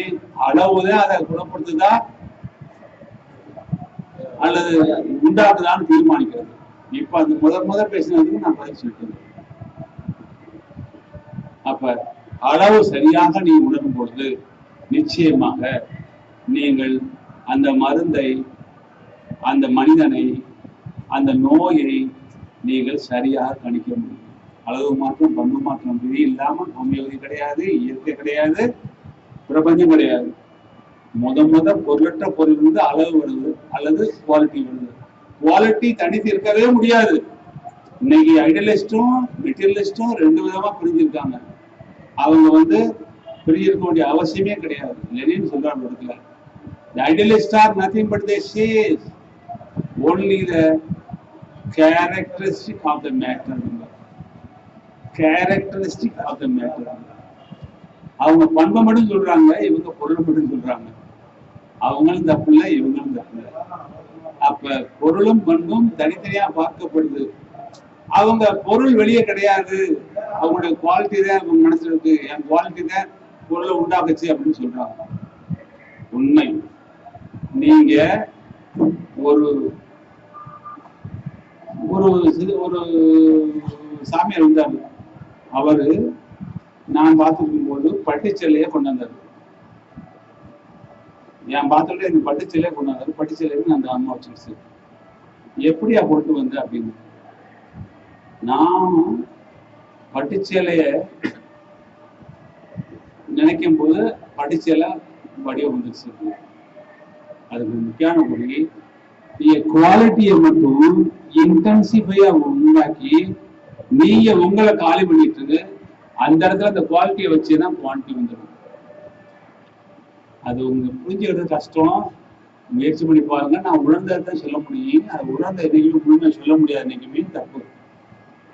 அளவுதான் அதை குணப்படுத்துதா அல்லது உண்டாக்குதான்னு தீர்மானிக்கிறது. இப்ப அந்த முதல் பேசினதுக்கு நான் பதில் சொல்லிட்டேன். அப்ப அளவு சரியாக நீ உணரும் பொழுது நிச்சயமாக நீங்கள் அந்த மருந்தை, அந்த மனிதனை, அந்த நோயை நீங்கள் சரியாக கணிக்க முடியும். அளவு மாற்றம், பண்பு மாற்றம் விதி இல்லாமல் ஹோமியோபதி கிடையாது, இயற்கை கிடையாது, பிரபஞ்சம் கிடையாது. முத பொருளற்ற பொருள் வந்து அளவு வருது அல்லது குவாலிட்டி வருது. குவாலிட்டி தனித்து இருக்கவே முடியாது. இன்னைக்கு ஐடியலிஸ்டும் மெட்டீரியலிஸ்டும் ரெண்டு விதமா பிரிஞ்சிருக்காங்க. அவங்க வந்து பிரிஞ்சிருக்க வேண்டிய அவசியமே கிடையாது. லெனின் சொல்றாங்க இடத்துல, the idealists are nothing but they say only the characteristic of the matter. characteristic of the matter. அவங்க பண்பை மட்டும் சொல்றாங்க, இவங்க பொருள் மட்டும் சொல்றாங்க. அவங்களும் தப்பு இல்லை, இவங்களும் தப்பு இல்லை. அப்ப பொருளும் பண்பும் தனித்தனியா பார்க்கப்படுது. அவங்க பொருள் வெளியே கிடையாது, அவங்களுடைய குவாலிட்டி தான் மனசுல இருக்கு, என் குவாலிட்டி தான் பொருளை உண்டாக்குச்சு அப்படின்னு சொல்றாங்க. உண்மை. நீங்க ஒரு ஒரு ஒரு சாமியார் இருந்தாரு. அவரு நான் பார்த்துருக்கும் போது பட்டுச்சேலையை கொண்டு வந்தாரு. என் பார்த்துட்டு இந்த பட்டுச்சேலையை கொண்டு வந்தாரு. பட்டுச்சேலைக்கு அந்த அம்மா வச்சிருச்சு. எப்படியா கொண்டு வந்த அப்படின்னு. நான் பட்டுச்சேலைய நினைக்கும் போது பட்டுச்சேலை வடிவம் வந்துருச்சு. அதுக்கு முக்கியமான குறி, நீங்க குவாலிட்டியை மட்டும் இன்டென்சிஃபையா உண்டாக்கி நீங்க உங்களை காலி பண்ணிட்டு அந்த இடத்துல அந்த குவாலிட்டியை வச்சுதான் குவான்டிட்டி வந்துடும். அது உங்களுக்கு புரிஞ்சுக்கிறது கஷ்டம். முயற்சி பண்ணி பாருங்க. நான் உணர்ந்ததான் சொல்ல முடியும். அது உணர்ந்த என்னைக்குமே முழுமையா சொல்ல முடியாது. என்னைக்குமே தப்பு.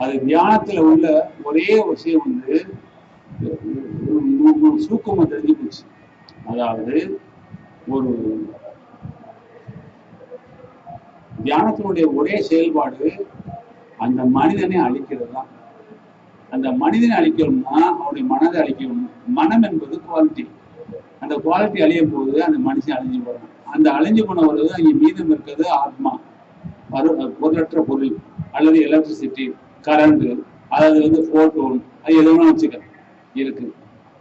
அது தியானத்துல உள்ள ஒரே விஷயம் வந்து சூக்கமா தெரிஞ்சு போச்சு. அதாவது ஒரு தியானத்தினுடைய ஒரே செயல்பாடு அந்த மனிதனை அழிக்கிறது தான். அந்த மனிதனை அழிக்கணும்னா அவனுடைய மனதை அழிக்கணும். மனம் என்பது குவாலிட்டி. அந்த குவாலிட்டி அழியும் போது அந்த மனுஷன் அழிஞ்சு போறான். அந்த அழிஞ்சு போன பொழுது அங்கே மீதம் இருக்கிறது ஆத்மா, பொருளற்ற பொருள் அல்லது எலக்ட்ரிசிட்டி, கரண்ட், அதாவது வந்து போட்டோன், அது எதுவும் வச்சுக்க இருக்கு.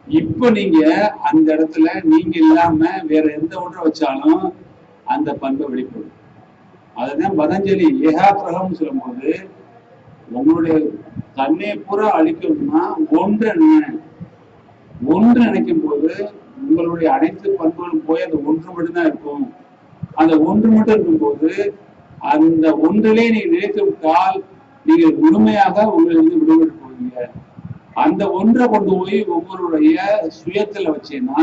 இப்ப நீங்க அந்த இடத்துல நீங்க இல்லாம வேற எந்த ஒன்றை வச்சாலும் அந்த பண்பை வெளிப்படும். அதுதான் பதஞ்சலி ஏகாகிரகம் சொல்லும் போது, உங்களுடைய தன்னை பூரா அழிக்கணும்னா ஒன்று நினைக்கும் போது உங்களுடைய அனைத்து பண்புகளும் போய் அந்த ஒன்று மட்டும்தான் இருக்கும். அந்த ஒன்று மட்டும் இருக்கும்போது அந்த ஒன்றிலே நீங்க நினைத்து விட்டால் நீங்கள் முழுமையாக உங்களிலிருந்து விடுபட்டு போவீங்க. அந்த ஒன்றை கொண்டு போய் ஒவ்வொருடைய சுயத்துல வச்சேன்னா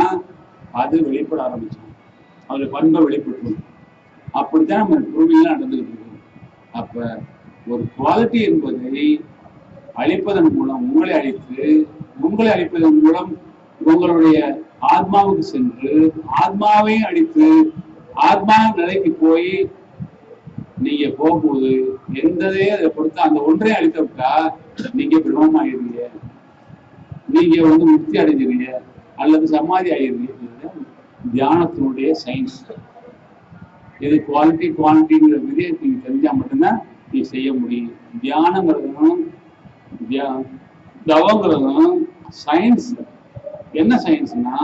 அது வெளிப்பட ஆரம்பிச்சோம். அவருடைய பண்பை வெளிப்பட்டு அப்படித்தான் நம்ம பூமியெல்லாம் நடந்துகிட்டு இருக்கோம். அப்ப ஒரு குவாலிட்டி என்பதை அழிப்பதன் மூலம் உங்களை அழிப்பதன் மூலம் உங்களுடைய ஆத்மாவுக்கு சென்று ஆத்மாவையும் அழித்து ஆத்மா நிலைக்கு போய் நீங்க போகும்போது எந்ததே அதை பொறுத்து அந்த ஒன்றையும் அழித்து விட்டா நீங்க பிரம்மம் ஆயிடுவீங்க, நீங்க வந்து முக்தி அடைஞ்சிருவீங்க அல்லது சமாதி ஆயிடுவீங்க. தியானத்தினுடைய சயின்ஸ் இது. குவாலிட்டிங்கிற விதியை நீங்க தெரிஞ்சா மட்டும்தான் நீ செய்ய முடியும். தியானங்கிறதும் தவங்கிறதும் சயின்ஸ். என்ன சயின்ஸ்னா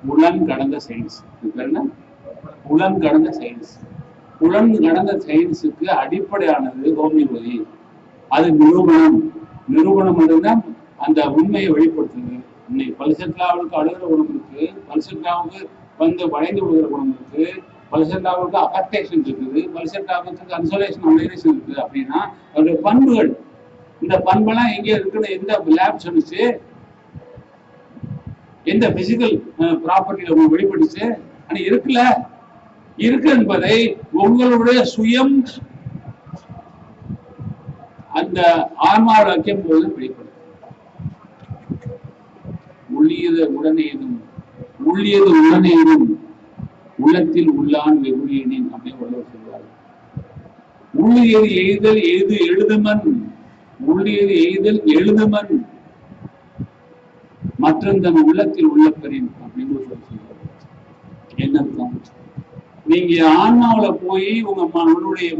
புலன் கடந்த சயின்ஸ். என்ன புலன் கடந்த சயின்ஸ்? புலன் கடந்த சயின்ஸுக்கு அடிப்படையானது ஹோமியோபதி. அது நிரூபணம் மட்டும்தான் அந்த உண்மையை வெளிப்படுத்துது. இன்னைக்கு பல்செட்லாவுக்கு அழுகிற குணம் இருக்கு, பல்செட்லாவுக்கு வந்து வளைந்து விடுகிற குணம் இருக்கு, பல்செட்லாவுக்கு அஃபெக்டேஷன் இருக்குது, பல்செட்லாவுக்கு கன்சோலேஷன் அலைரேஷன் இருக்குது. அப்படின்னா அவருடைய பண்புகள், இந்த பண்பெல்லாம் எங்கே இருக்குன்னு எந்த லேப் சொன்னிச்சு? எந்த பிசிக்கல் ப்ராப்பர்ட்டியில உங்களுக்கு வெளிப்படுச்சு? ஆனா இருக்கு என்பதை உங்களுடைய சுயம் அந்த ஆன்மாவில் வைக்கும் போது வெளிப்படும். உள்ளியது உடனேதும் உள்ளத்தில் உள்ளான் வெகுளியனின் அப்படின்னு வள்ளுவர் சொல்றாரு. உள்ளியது எழுதுமன் மற்றும் தன் உள்ளத்தில் உள்ளப்பெறின் அப்படின்னு சொல்றாரு. என்ன நீங்க ஆன்மாவில போய் உங்களுடைய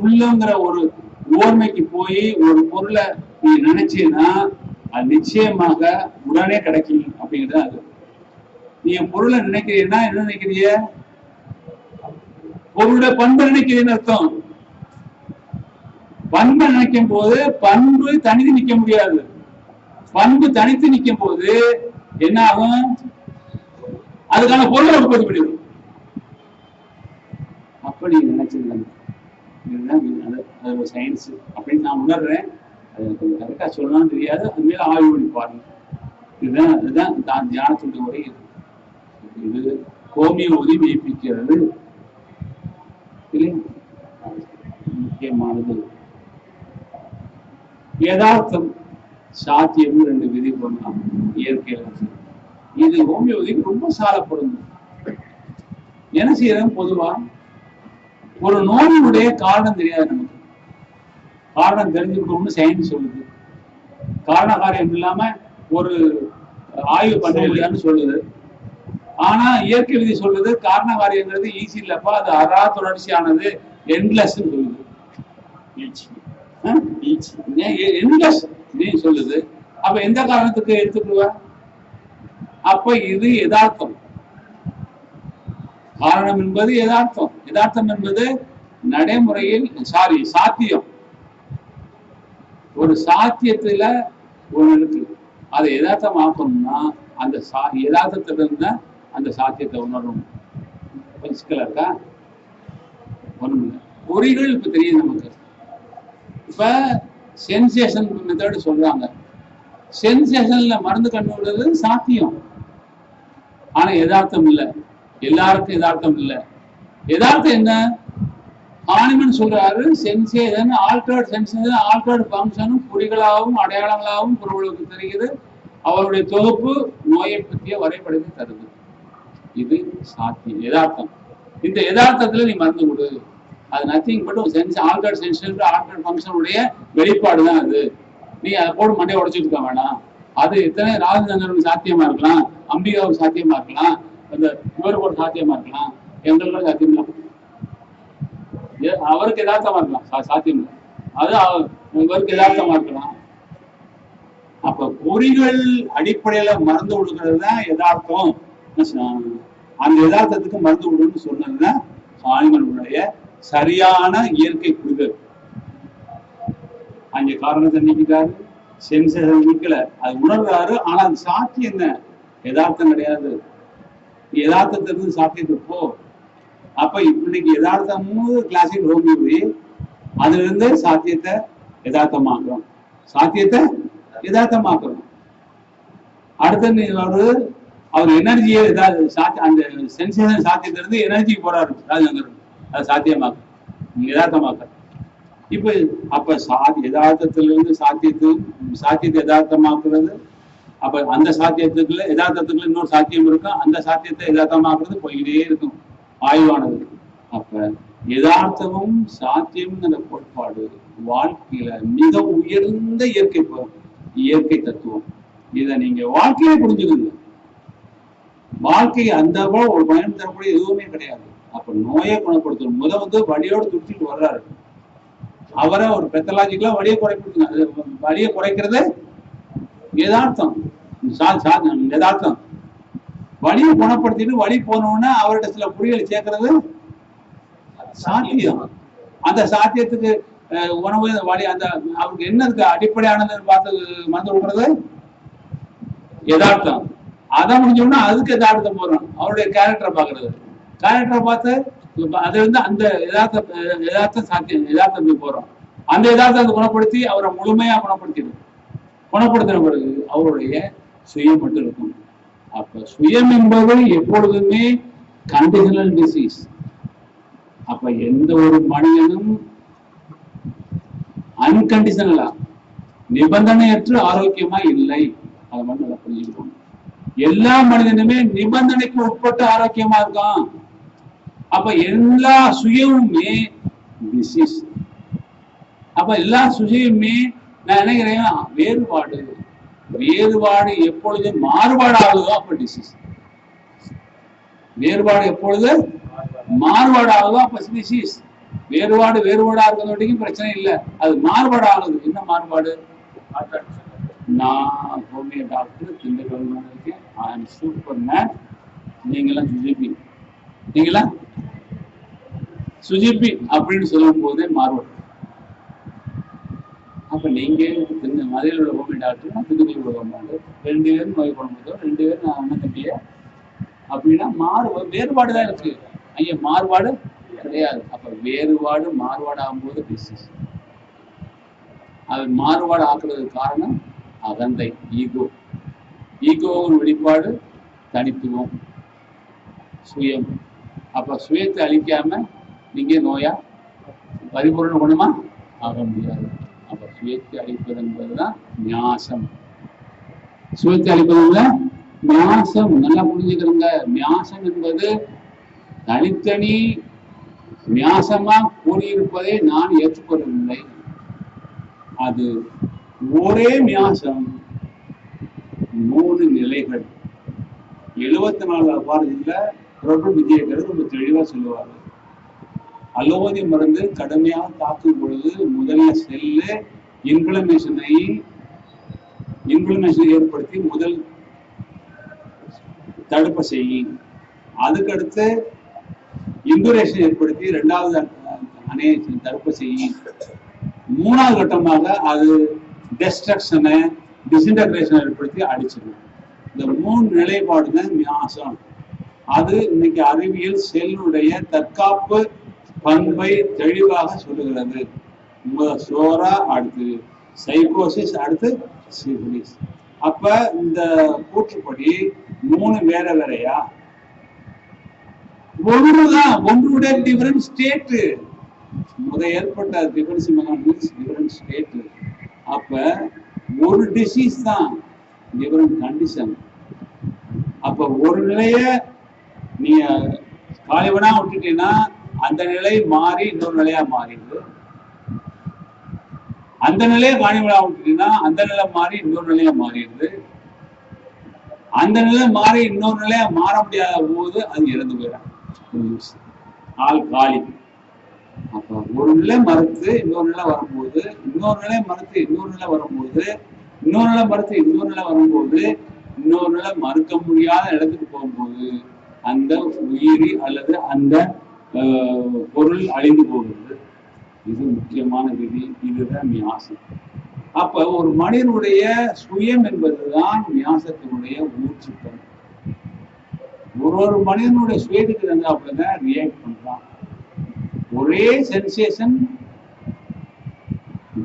உள்ளங்கிற ஒரு ஓர்மைக்கு போய் ஒரு பொருளை நீங்க நினைச்சீங்கன்னா அது நிச்சயமாக உடனே கிடைக்கும் அப்படிங்கிறது. அது நீ பொருளை நினைக்கிறீன்னா என்ன நினைக்கிறிய? பொருளோட பண்பு நினைக்கிறீன்னு அர்த்தம். பண்பை நினைக்கும் போது பண்பு தனித்து நிற்க முடியாது. பண்பு தனித்து நிற்கும் போது என்ன ஆகும்? அதுக்கான பொருளை உற்பத்தி பண்ணிடும். அப்படி நினைச்சிருந்தாங்க. சயின்ஸ் அப்படின்னு நான் உணர்றேன். அது கொஞ்சம் கரெக்டா சொல்லணும்னு தெரியாது. அது மேல ஆய்வு பண்ணி பாருங்க. இதுதான் தான் தியானத்துடைய உரை. இது ஹோமியோபதி மெய்ப்பிக்கிறது முக்கியமானது. யதார்த்தம் சாத்தியம் 2 விதி பண்ணலாம் இயற்கையில. இது ஹோமியோபதிக்கு ரொம்ப சாலப்படும். என்ன செய்யறோம்? பொதுவா ஒரு நோயினுடைய காரணம் தெரியாது நமக்கு. காரணம் தெரிஞ்சுக்கணும்னு சயின்ஸ் சொல்லுது. காரண காரியம் இல்லாம ஒரு ஆய்வு பண்ண முடியாதுன்னு சொல்லுது. ஆனா இயற்கை விதி சொல்லுது காரண காரியங்கிறது ஈஸி இல்லப்பா, அது அறா தொடர்ச்சியானது, எண்ட்லெஸ் சொல்லுது. எண்ட்லெஸ் சொல்லுது. அப்ப எந்த காரணத்துக்கு எடுத்துக்குவ? அப்ப இது யதார்த்தம். காரணம் என்பது யதார்த்தம். யதார்த்தம் என்பது நடைமுறையில் சாத்தியம். ஒரு சாத்தியத்துல ஒண்ணு இருக்கு. அதை யதார்த்தமாக்கணும்னா அந்த யதார்த்தத்திலிருந்து அந்த சாத்தியத்தை உணரணும். சிக்கலா இருக்கா? ஒண்ணும் இல்லை. பொறிகள் இப்ப தெரியுது நமக்கு. இப்ப சென்சேஷன் மெத்தட் சொல்றாங்க. சென்சேஷன்ல மருந்து கண்டுபிடிக்கிறது சாத்தியம். ஆனா யதார்த்தம் இல்லை. எல்லாருக்கும் யதார்த்தம் இல்லை. யதார்த்தம் என்ன? ஹானிமன் சொல்றாரு, சென்சேஷன் ஆல்டர்ட் சென்சேஷன் ஆல்டர்ட் ஃபங்க்ஷனும் குறிகளாகவும் அடையாளங்களாகவும் பொருளுக்கு தெரிகிறது. அவருடைய தொகுப்பு நோயை பற்றிய வரைபடத்தை தருது. இது சாத்தியம், யதார்த்தம். இந்த யதார்த்தத்துல நீ மருந்து கொடு. அது nothing but altered sensation altered ஃபங்க்ஷனுடைய வெளிப்பாடு தான் அது. நீ அதை போட்டு மண்டையை உடைச்சிட்டு இருக்க வேணாம். அது எத்தனை ராஜச்சந்திரனுக்கு சாத்தியமா இருக்கலாம், அம்பிகாவுக்கு சாத்தியமா இருக்கலாம், அந்த இவருக்கு ஒரு சாத்தியமா இருக்கலாம், எங்களுக்கு சாத்தியம் இல்லை. அவருக்கு யதார்த்தமா இருக்கலாம், சாத்தியம் இல்லை. அது இவருக்கு யதார்த்தமா இருக்கலாம். அப்ப பொறிகள் அடிப்படையில மருந்து கொடுக்கறது தான் யதார்த்தம். அந்த யதார்த்தத்துக்கு மருந்து கொடுன்னு சொன்னதுதான் ஹானிமனுடைய சரியான இயற்கை புரிதல். அங்க காரணத்தை நீக்கிட்டாரு, சென்சேஷன் நீக்கல, அது உணர்றாரு. ஆனா அது சாத்தியம் என்ன? யதார்த்தம் கிடையாது. யதார்த்தத்திலிருந்து சாத்தியத்துக்கு போ. அப்ப இன்னைக்கு யதார்த்தமும் கிளாசிக் ஹோமியோபதி அதுல இருந்து சாத்தியத்தை யதார்த்தமாக்குறோம். சாத்தியத்தை யதார்த்தமாக்குறோம். அடுத்த அவர் எனர்ஜியை அந்த சென்சேஷன் சாத்தியத்திலிருந்து எனர்ஜி போறாரு ராஜங்கர். அது சாத்தியமாக்க யதார்த்தமாக்க. இப்ப அப்ப யதார்த்தத்திலிருந்து சாத்தியத்தை யதார்த்தமாக்குறது. அப்ப அந்த சாத்தியத்துக்குள்ள யதார்த்தத்துக்குள்ள இன்னொரு சாத்தியம் இருக்கும். அந்த சாத்தியத்தை யதார்த்தமாக்குறது போய்கிட்டே இருக்கும் ஆய்வானது. அப்ப யதார்த்தமும் சாத்தியம்ங்கிற கோட்பாடு வாழ்க்கையில மிக உயர்ந்த இயற்கை தத்துவம். இதை நீங்க வாழ்க்கையை புரிஞ்சுக்கணும். வாழ்க்கை அந்த ஒரு பயன் தரக்கூடிய எதுவுமே கிடையாது. அப்ப நோயை குணப்படுத்தணும். வழியோடு துடிச்சிட்டு வர்றாரு. அவரை ஒரு பெத்தலாஜிக்கலா வழியை குறைப்படுத்துங்க. வழியை குறைக்கிறது யதார்த்தம். யதார்த்தம். வழியை குணப்படுத்திட்டு வழி போனோம்னா அவர்கிட்ட சில புரிகளை சேர்க்கறது சாத்தியம். அந்த சாத்தியத்துக்கு உணவு வழி அந்த அவருக்கு என்ன இருக்கு அடிப்படையானதுன்னு பார்த்து மருந்து கொடுக்கறது யதார்த்தம். அதை முடிஞ்சோம்னா அதுக்கு யதார்த்தம் போறோம். அவருடைய கேரக்டரை பாக்குறது. கேரக்டரை பார்த்து அதுல அந்த யதார்த்தம் சாத்தியம் யதார்த்தத்துக்கு போறோம். அந்த யதார்த்தத்தை குணப்படுத்தி அவரை முழுமையா குணப்படுத்தின பிறகு அவருடைய சுயம் மட்டும் இருக்கும். அப்ப சுயம் என்பது எப்பொழுதுமே கண்டிஷனல் டிசீஸ். அப்ப எந்த ஒரு மனிதனும் அன்கண்டிஷனலா நிபந்தனையற்று ஆரோக்கியமா இல்லை. அதை மட்டும் நல்லா புரிஞ்சுக்கணும். எல்லா மனிதனுமே நிபந்தனைக்கு உட்பட்ட ஆரோக்கியமா இருக்கான். அப்ப எல்லா சுயமுமே டிசீஸ். அப்ப எல்லா சுயமுமே நான் நினைக்கிறேன் வேறுபாடு எப்பொழுது மாறுபாடு ஆகுதோ அப்ப டிசீஸ். வேறுபாடு எப்பொழுது மாறுபாடு ஆகுதோ அப்ப டிசீஸ். வேறுபாடா இருக்கிறது பிரச்சனை இல்லை. அது மாறுபாடு ஆகுது. என்ன மாறுபாடு? நான் ஹோமியோ டாக்டர் திண்டுக்கல் இருக்கேன். I am super man. நீங்களாம் சுஜிபி, நீங்களா சுஜிபி அப்படின்னு சொல்லும் போதே மாறுவோம். அப்ப நீங்க மதுரையில் உள்ள ஹோமியோ டாக்டர், நான் திண்டுக்கல் உள்ள ஹோமியோ டாக்டர், 2 பேரும் நோய் குணப்படுத்தும், 2 பேரும் நான் அண்ணன் தம்பிய அப்படின்னா வேறுபாடு தான் இருக்கு. ஐயா மாறுபாடு கிடையாது. அப்ப வேறுபாடு மாறுபாடு ஆகும்போது டிசீஸ். அது மாறுபாடு ஆக்குறதுக்கு காரணம் அகந்தை, ஈகோ. ஈகோவின் வெளிப்பாடு தனித்துவம், சுயம். அப்ப சுயத்தை அழிக்காம நீங்க நோயா பரிபூர்ண குணமா ஆக முடியாது. அப்ப சுயத்தை அழிப்பது என்பதுதான் நியாசம். சுயத்தை அழிப்பது நியாசம். நல்லா புரிஞ்சுக்கிறோங்க. நியாசம் என்பது தனித்தனி நியாசமா கூறியிருப்பதை நான் ஏற்றுக்கொள்ளவில்லை. அது ஒரே நியாசம் 3 நிலைகள். 74 பாரதியில பிரபு விஜயகர் ரொம்ப தெளிவா சொல்லுவாரு. அலோபதி மருந்து கடுமையாக தாக்கும் பொழுது முதல்ல செல்லு இன்ஃப்ளமேஷனை ஏற்படுத்தி முதல் தடுப்பை செய்யும். அதுக்கடுத்து இன்குரேஷன் ஏற்படுத்தி 2வது தடுப்பை செய்யும். 3வது கட்டமாக அது டெஸ்ட்ரக்ஷனை டிஸ்இன்டகிரேஷன் ஏற்படுத்தி அடிச்சிடும். இந்த 3 நிலைப்பாடு தான் நியாசம். அது இன்னைக்கு அறிவியல் செல்லுடைய தற்காப்பு பண்பை தெளிவாக சொல்லுகிறது. சோரா, அடுத்து சைக்கோசிஸ், அடுத்து சிபிலிஸ். அப்ப இந்த கூற்றுப்படி 3 வேற வேறையா? ஒன்றுதான், ஒன்றுடைய டிஃபரண்ட் ஸ்டேட். ஏற்பட்ட டிஃபரன்ஸ் டிஃபரண்ட் ஸ்டேட். அப்ப ஒரு டிசீஸ் தான், டிஃபரண்ட் கண்டிஷன். அப்ப ஒரு நிலைய நீ காலிவனா விட்டுட்டீங்கன்னா அந்த நிலை மாறி இன்னொரு நிலையா மாறிடுது. அந்த நிலையை காணிவனா விட்டுட்டீங்கன்னா அந்த நிலை மாறி இன்னொரு நிலையா மாறிடுது. அந்த நிலை மாறி இன்னொரு நிலையா மாற முடியாத போது அது இறந்து போயிடும், ஆள் காலி. அப்ப ஒரு நிலை மறுத்து இன்னொரு நிலை வரும்போது, இன்னொரு நிலை மறுத்து இன்னொரு நிலை வரும்போது, இன்னொரு நிலை மறுத்து இன்னொரு நிலை வரும்போது, இன்னொரு நிலை மறுக்க முடியாத இடத்துக்கு போகும்போது அந்த உயிரி அல்லது அந்த பொருள் அழிந்து போகிறது. இது முக்கியமான விதி. இதுதான் நியாசம். அப்ப ஒரு மனிதனுடைய சுயம் என்பதுதான் நியாசத்தினுடைய ஊற்றுக்கள். ஒரு மனிதனுடைய சுயத்துக்கு தந்தாப்புல ரியாக்ட் பண்றான். ஒரே சென்சேஷன்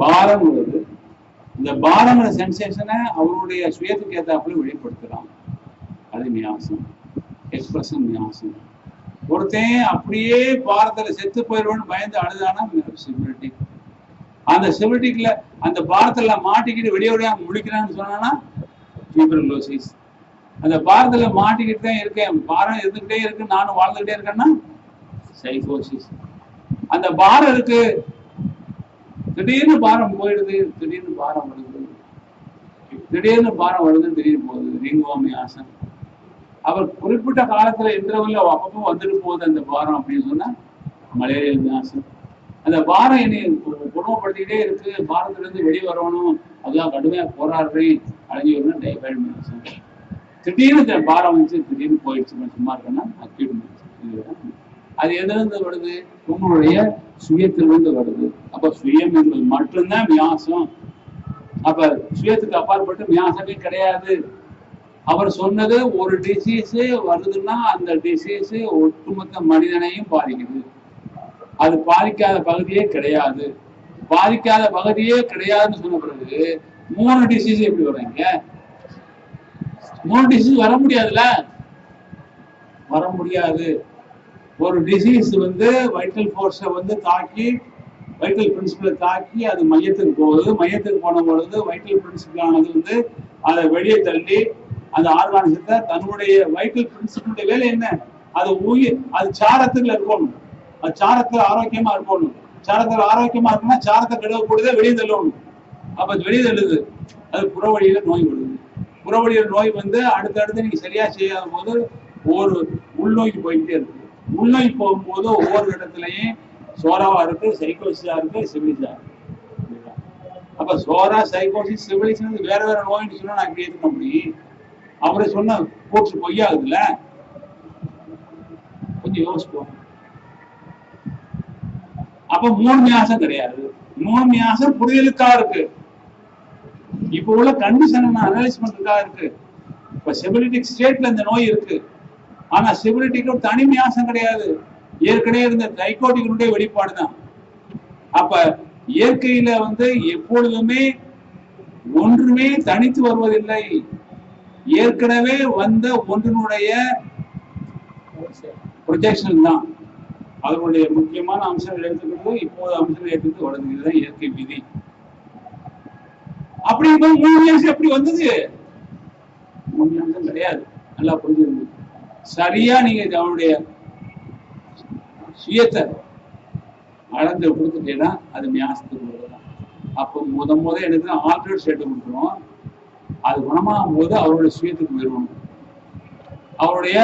பாரம் உள்ளது. இந்த பாரங்கிற சென்சேஷனை அவருடைய சுயத்துக்கு ஏற்றாப்புல வெளிப்படுத்துறான். அது நியாசம், எக்ஸ்பிரஷன் நியாசம். ஒருத்தன் அப்படியே பாரத்துல செத்து போயிடுவோன்னு பயந்து அழுதானா சிபிலிட்டி. அந்த சிபிலிட்டிக்குல அந்த பாரத்துல மாட்டிக்கிட்டு வெளியே முடிக்கிறான்னு சொன்னானா டியூபர்குலோசிஸ். அந்த பாரத்துல மாட்டிக்கிட்டு தான் இருக்கேன், பாரம் இருந்துகிட்டே இருக்கு, நானும் வாழ்ந்துகிட்டே இருக்கேன்னா சைக்கோசிஸ். அந்த பாரம் இருக்கு, திடீர்னு பாரம் போயிடுது, திடீர்னு பாரம் வருது, திடீர்னு பாரம் வருது, திடீர்னு போகுது, ரிங்கோமியாசம். அவர் குறிப்பிட்ட காலத்துல இன்டர்வல்ல அப்பப்போ வந்துட்டு போகுது அந்த பாரம் அப்படின்னு சொன்னா மலேரியா வியாசம். அந்த பாரம் என்னை குடும்பப்படுத்திக்கிட்டே இருக்கு, பாரத்துல இருந்து வெளியே வரணும், அதெல்லாம் கடுமையா போராடுறேன், அடைஞ்சி வரணும், டைஃபாய்டு வியாசம். திடீர்னு பாரம் வந்துச்சு, திடீர்னு போயிடுச்சு, சும்மா இருக்கேன்னா அக்யூட் வியாசம். அது எதிலிருந்து வருது? உங்களுடைய சுயத்திலிருந்து வருது. அப்ப சுயம் என்பது மட்டும்தான் வியாசம். அப்ப சுயத்துக்கு அப்பாற்பட்டு வியாசமே கிடையாது. அவர் சொன்னது ஒரு டிசீஸ் வருதுன்னா அந்த டிசீஸ் ஒட்டுமொத்த மனிதனையும் பாதிக்குது. அது பாதிக்காத பகுதியே கிடையாது. பாதிக்காத பகுதியே கிடையாதுன்னு சொன்ன பிறகு 3 டிசீஸ் எப்படி வர்றீங்க? 3 டிசீஸ் வர முடியாதுல்ல, வர முடியாது. ஒரு டிசீஸ் வைட்டல் ஃபோர்ஸை தாக்கி, வைட்டல் பிரின்சிபலை தாக்கி அது மையத்துக்கு போகுது. மையத்துக்கு போன பொழுது வைட்டல் பிரின்சிபல் ஆனது அதை வெளியே தள்ளி அந்த ஆர்கானிசத்தை தன்னுடைய வைட்டல் பிரின்சிபலுடைய வேலை என்ன? அது உயிர், அது சாரத்துல இருக்கணும், அது சாரத்துல ஆரோக்கியமா இருக்கணும். சாரத்துல ஆரோக்கியமா இருக்குன்னா சாரத்தை கெடுக்கக்கூடியதை வெளியே தள்ளணும். அப்ப வெளியே தள்ளுது, அது புறவழியில நோய் வருது. புறவழியில நோய் அடுத்தடுத்து நீங்க சரியா செய்யாத போது ஒரு உள்நோய்க்கு போயிட்டே இருக்கு. உள்நோய் போகும்போது ஒவ்வொரு இடத்துலயும் சோராவா இருக்கு, சைக்கோசிஸா இருக்கு, சிவிலிஸா இருக்கு. அப்ப சோரா சைக்கோசிஸ் சிவிலிஸ் வேற வேற நோயின்னு சொன்னா நான் இப்படி ஏத்துக்க முடியும்? அவரை சொன்ன போட்டு பொய்யாகுதுல்ல. கொஞ்சம் யோசிப்போம். அப்ப 3 மியாசம் கிடையாது. 3 மியாசம் புரிதலுக்காக இருக்கு. இப்ப உள்ள கண்டிஷன் அனலைஸ் பண்றதுக்காக இருக்கு. இப்ப செபிலிட்டிக் ஸ்டேட்ல இந்த நோய் இருக்கு. ஆனா செபிலிட்டிக்கு ஒரு தனி மியாசம் கிடையாது. ஏற்கனவே இருந்த சைக்கோட்டிகளுடைய வெளிப்பாடுதான். அப்ப இயற்கையில எப்பொழுதுமே ஒன்றுமே தனித்து வருவதில்லை. ஏற்கனவே வந்த ஒன்றினுடைய ப்ரொஜெக்ஷன் தான். அதனுடைய முக்கியமான அம்சங்கள் எடுத்துக்கிறது இப்போது அம்சங்கள் எடுத்துட்டு வருது. இயற்கை விதி. அப்படி 3 மியாசம் எப்படி வந்தது? 3 மியாசம் கிடையாது. நல்லா புரிஞ்சிருக்கு. சரியா நீங்க அவனுடைய சுயத்தை அளந்து கொடுத்துட்டேன்னா அது மியாசத்துக்கு வருதுதான். அப்போ முத எனக்கு ஆல்டர்னேட் ஸ்டேட் கொடுக்கணும். அது குணமாகும் போது அவருடைய சுயத்துக்கு போயிடணும். அவருடைய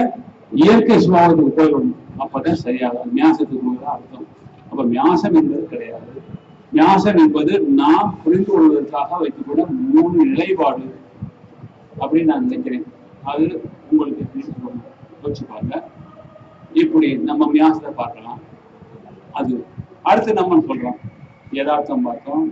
இயற்கை சுபாவத்துக்கு போயிடணும். அப்பதான் சரியாகும். மியாசத்துக்கு அர்த்தம். அப்ப மியாசம் என்பது கிடையாது. மியாசம் என்பது நாம் புரிந்து கொள்வதற்காக வைத்துக்கூட 3 நிலைப்பாடு அப்படின்னு நான் நினைக்கிறேன். அது உங்களுக்கு யோசிச்சுப்பாங்க. இப்படி நம்ம மியாசத்தை பார்க்கலாம். அது அடுத்து நம்ம சொல்றோம். யதார்த்தம் பார்த்தோம்.